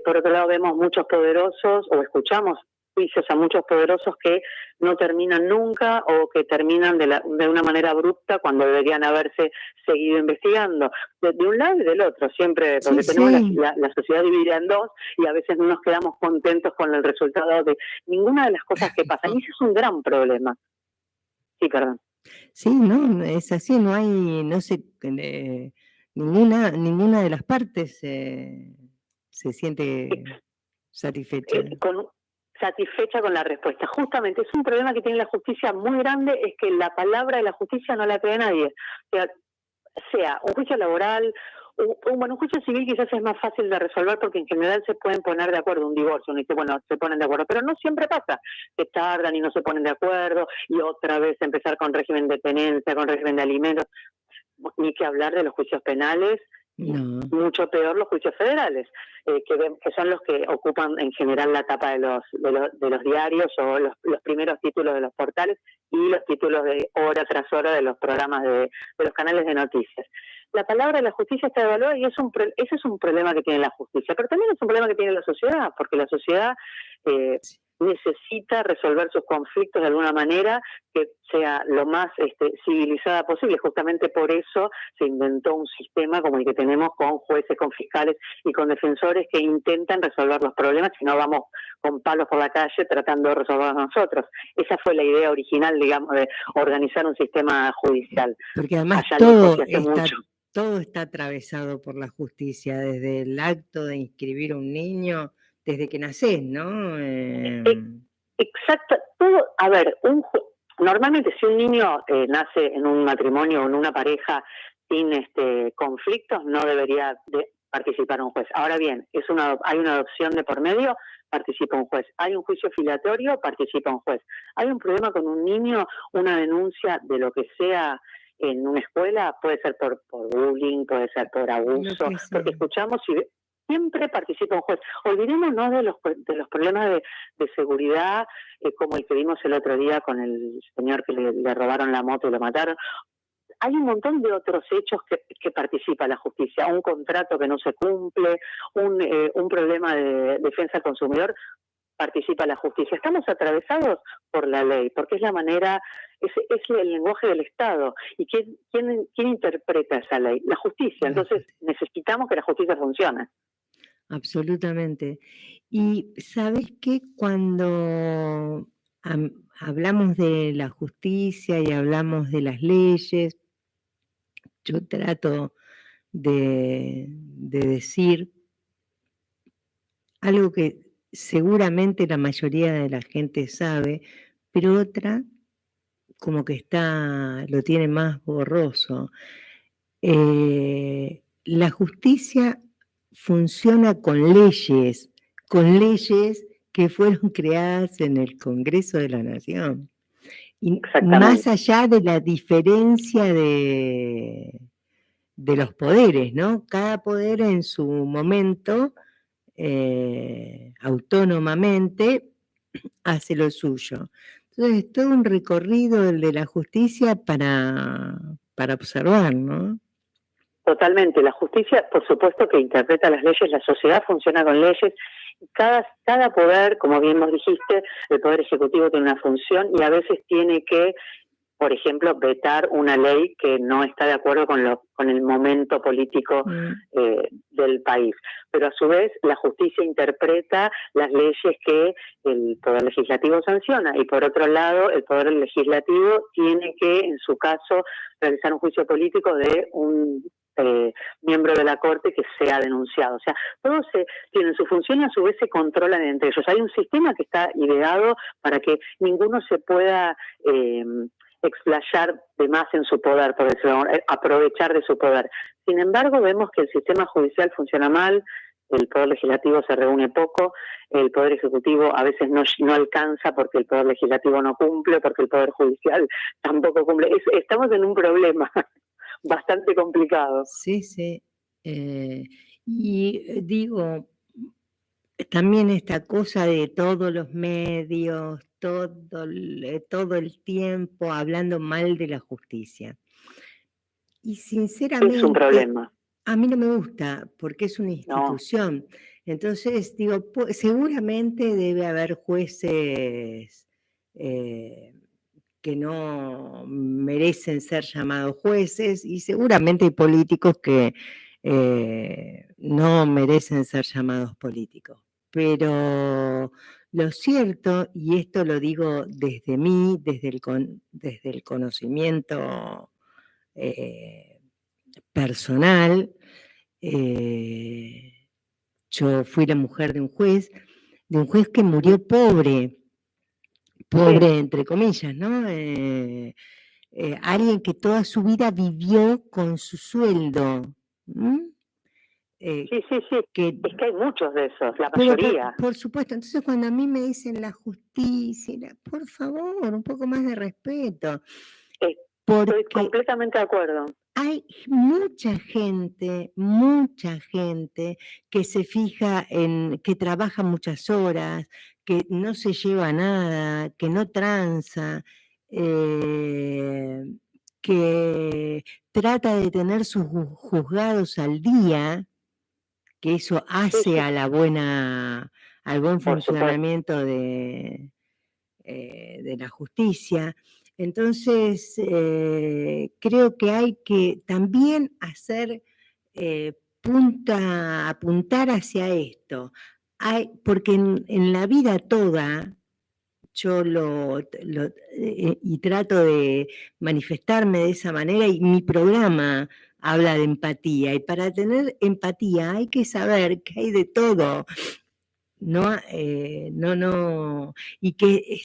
Por otro lado, vemos muchos poderosos, o escuchamos juicios a muchos poderosos que no terminan nunca o que terminan de una manera abrupta cuando deberían haberse seguido investigando. De un lado y del otro, siempre, porque tenemos la sociedad dividida en dos y a veces no nos quedamos contentos con el resultado de ninguna de las cosas que pasan. Y ese es un gran problema. Sí, perdón. Sí, no, es así, no hay, ninguna de las partes se siente satisfecha. Satisfecha con la respuesta. Justamente es un problema que tiene la justicia muy grande, es que la palabra de la justicia no la cree nadie. Sea un juicio laboral, un juicio civil quizás es más fácil de resolver porque en general se pueden poner de acuerdo, un divorcio, uno dice, bueno, se ponen de acuerdo, pero no siempre pasa, que tardan y no se ponen de acuerdo, y otra vez empezar con régimen de tenencia, con régimen de alimentos, ni que hablar de los juicios penales, no. Mucho peor los juicios federales, que son los que ocupan en general la tapa de los diarios o los primeros títulos de los portales y los títulos de hora tras hora de los programas de los canales de noticias. La palabra de la justicia está devaluada y ese es un problema que tiene la justicia, pero también es un problema que tiene la sociedad, porque la sociedad necesita resolver sus conflictos de alguna manera que sea lo más civilizada posible. Justamente por eso se inventó un sistema como el que tenemos, con jueces, con fiscales y con defensores que intentan resolver los problemas, y no vamos con palos por la calle tratando de resolverlos nosotros. Esa fue la original, digamos, de organizar un sistema judicial. Porque además todo está atravesado por la justicia, desde el acto de inscribir a un niño, desde que nacés, ¿no? Exacto. Todo, a ver, normalmente si un niño nace en un matrimonio o en una pareja sin conflictos, no debería participar un juez. Ahora bien, hay una adopción de por medio, participa un juez. Hay un juicio filatorio, participa un juez. Hay un problema con un niño, una denuncia de lo que sea en una escuela, puede ser por bullying, puede ser por abuso, porque escuchamos y siempre participa un juez. Olvidémonos de los problemas de seguridad, como el que vimos el otro día con el señor que le robaron la moto y lo mataron. Hay un montón de otros hechos que participa la justicia, un contrato que no se cumple, un problema de defensa del consumidor, participa la justicia. Estamos atravesados por la ley, porque es la manera, es el lenguaje del Estado. ¿Y quién interpreta esa ley? La justicia. Entonces necesitamos que la justicia funcione. Absolutamente. Y ¿sabes qué? Cuando hablamos de la justicia y hablamos de las leyes, yo trato de decir algo que seguramente la mayoría de la gente sabe, pero otra como que lo tiene más borroso. La justicia funciona con leyes que fueron creadas en el Congreso de la Nación. Y más allá de la diferencia de los poderes, ¿no? Cada poder en su momento, autónomamente, hace lo suyo. Entonces, es todo un recorrido el de la justicia para observar, ¿no? Totalmente. La justicia, por supuesto, que interpreta las leyes, la sociedad funciona con leyes. Cada poder, como bien nos dijiste, el Poder Ejecutivo tiene una función y a veces tiene que, por ejemplo, vetar una ley que no está de acuerdo con el momento político del país. Pero a su vez, la justicia interpreta las leyes que el Poder Legislativo sanciona. Y por otro lado, el Poder Legislativo tiene que, en su caso, realizar un juicio político de un miembro de la Corte que sea denunciado. O sea, todos tienen su función y a su vez se controlan entre ellos. Hay un sistema que está ideado para que ninguno se pueda explayar de más en su poder, por decirlo, aprovechar de su poder. Sin embargo, vemos que el sistema judicial funciona mal, el Poder Legislativo se reúne poco, el Poder Ejecutivo a veces no alcanza porque el Poder Legislativo no cumple, porque el Poder Judicial tampoco cumple. Estamos en un problema bastante complicado. Sí, sí. Y digo, también esta cosa de todos los medios, todo el tiempo hablando mal de la justicia. Y sinceramente, es un problema. A mí no me gusta porque es una institución. No. Entonces, digo, seguramente debe haber jueces que no merecen ser llamados jueces y seguramente hay políticos que no merecen ser llamados políticos. Pero lo cierto, y esto lo digo desde mí, desde el conocimiento personal, yo fui la mujer de un juez que murió pobre entre comillas, ¿no? Alguien que toda su vida vivió con su sueldo. Sí. Que es que hay muchos de esos, la mayoría. Por supuesto, entonces cuando a mí me dicen la justicia, por favor, un poco más de respeto. Estoy completamente de acuerdo. Hay mucha gente que se fija que trabaja muchas horas, que no se lleva nada, que no tranza, que trata de tener sus juzgados al día, que eso hace al buen funcionamiento de la justicia. Entonces, creo que hay que también apuntar hacia esto. Porque en la vida toda, yo y trato de manifestarme de esa manera, y mi programa habla de empatía, y para tener empatía hay que saber que hay de todo. Y que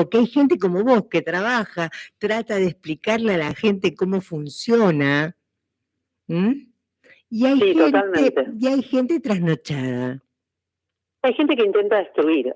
que hay gente como vos que trata de explicarle a la gente cómo funciona, y hay gente trasnochada. Hay gente que intenta destruir,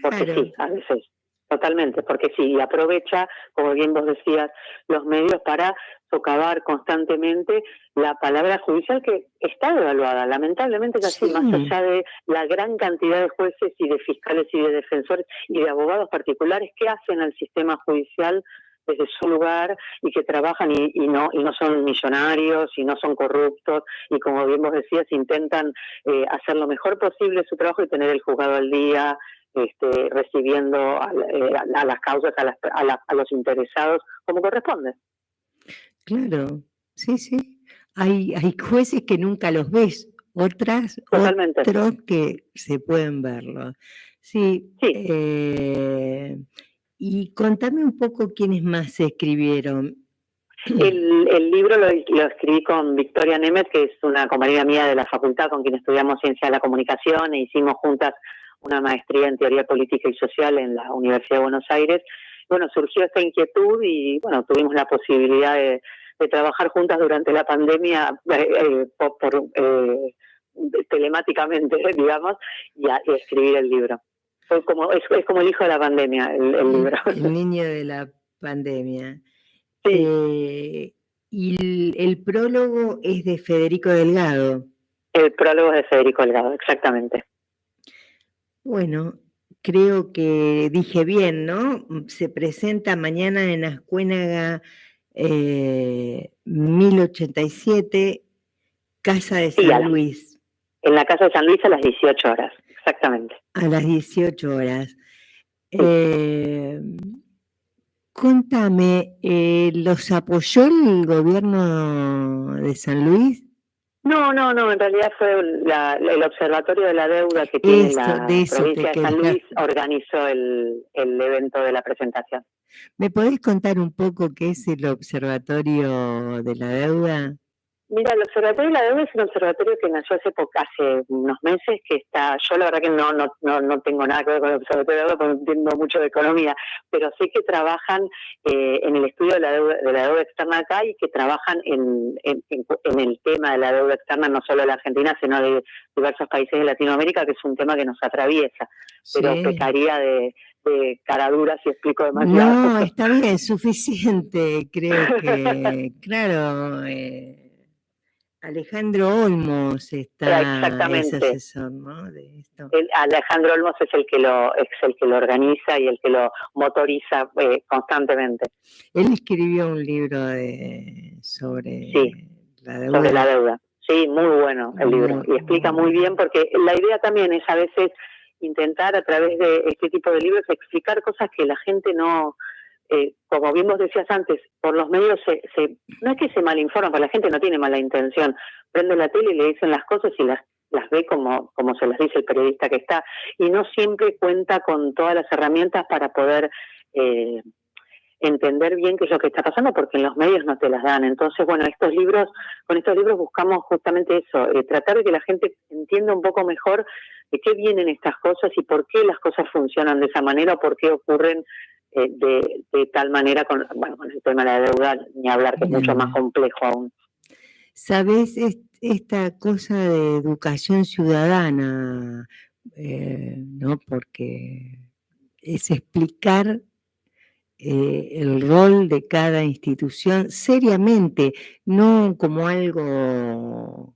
porque sí, a veces, totalmente, porque sí, aprovecha, como bien vos decías, los medios para socavar constantemente la palabra judicial, que está devaluada, lamentablemente es así, más allá de la gran cantidad de jueces y de fiscales y de defensores y de abogados particulares que hacen al sistema judicial desde su lugar y que trabajan y no son millonarios y no son corruptos, y como bien vos decías, intentan hacer lo mejor posible su trabajo y tener el juzgado al día, recibiendo a las causas, a los interesados como corresponde. Claro, sí. Hay jueces que nunca los ves, otros que se pueden verlo. Sí. Y contame un poco quiénes más se escribieron. El libro lo escribí con Victoria Nemeth, que es una compañera mía de la facultad con quien estudiamos Ciencia de la Comunicación e hicimos juntas una maestría en Teoría Política y Social en la Universidad de Buenos Aires. Bueno, surgió esta inquietud y bueno, tuvimos la posibilidad de trabajar juntas durante la pandemia telemáticamente, digamos, y escribir el libro. Es como el hijo de la pandemia, el libro. El niño de la pandemia. Sí. Y el prólogo es de Federico Delgado. El prólogo es de Federico Delgado, exactamente. Bueno, creo que dije bien, ¿no? Se presenta mañana en Ascuénaga 1087, Casa de San Luis. En la Casa de San Luis a las 18 horas, exactamente. A las 18 horas. Contame, ¿los apoyó el gobierno de San Luis? No, en realidad fue el Observatorio de la Deuda que tiene la provincia de San Luis, organizó el evento de la presentación. ¿Me podés contar un poco qué es el Observatorio de la Deuda? Mira, el Observatorio de la Deuda es un observatorio que nació hace unos meses, que está, yo la verdad que no tengo nada que ver con el Observatorio de la Deuda porque no entiendo mucho de economía, pero sé que trabajan en el estudio de la deuda externa acá y que trabajan en el tema de la deuda externa, no solo de la Argentina, sino de diversos países de Latinoamérica, que es un tema que nos atraviesa, pero pecaría de caradura si explico demasiado. No, está bien, suficiente, creo que, claro, Alejandro Olmos es asesor, ¿no? De esto. Alejandro Olmos es el que lo organiza y el que lo motoriza constantemente. Él escribió un libro sobre la deuda. Sobre la deuda. Sí, muy bueno el libro. Y explica muy bien, porque la idea también es a veces intentar a través de este tipo de libros explicar cosas que la gente no... como bien vos decías antes, por los medios no es que se malinforman, porque la gente no tiene mala intención, prende la tele y le dicen las cosas y las ve como se las dice el periodista que está, y no siempre cuenta con todas las herramientas para poder entender bien qué es lo que está pasando, porque en los medios no te las dan. Entonces, bueno, con estos libros buscamos justamente eso, tratar de que la gente entienda un poco mejor de qué vienen estas cosas y por qué las cosas funcionan de esa manera, o por qué ocurren de tal manera con el tema de la deuda, ni hablar, que es mucho más complejo aún. ¿Sabes? Esta cosa de educación ciudadana, ¿no? Porque es explicar el rol de cada institución seriamente, no como algo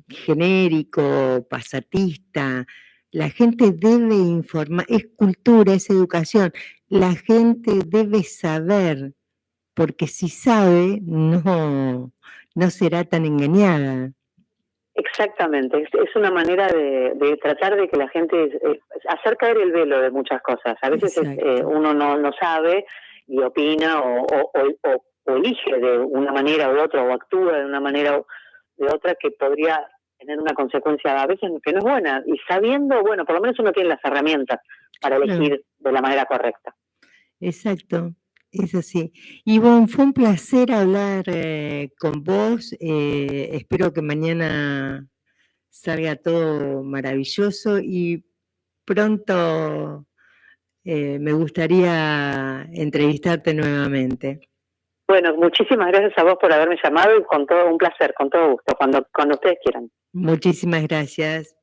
genérico, pasatista. La gente debe informar, es cultura, es educación. La gente debe saber, porque si sabe, no será tan engañada. Exactamente, es una manera de tratar de que la gente hacer caer el velo de muchas cosas. A veces uno no sabe y opina o elige de una manera u otra, o actúa de una manera u de otra que podría tener una consecuencia a veces que no es buena. Y sabiendo, bueno, por lo menos uno tiene las herramientas para elegir de la manera correcta. Exacto. Es así. Ivonne, fue un placer hablar con vos. Espero que mañana salga todo maravilloso y pronto me gustaría entrevistarte nuevamente. Bueno, muchísimas gracias a vos por haberme llamado y con todo un placer, con todo gusto, cuando ustedes quieran. Muchísimas gracias.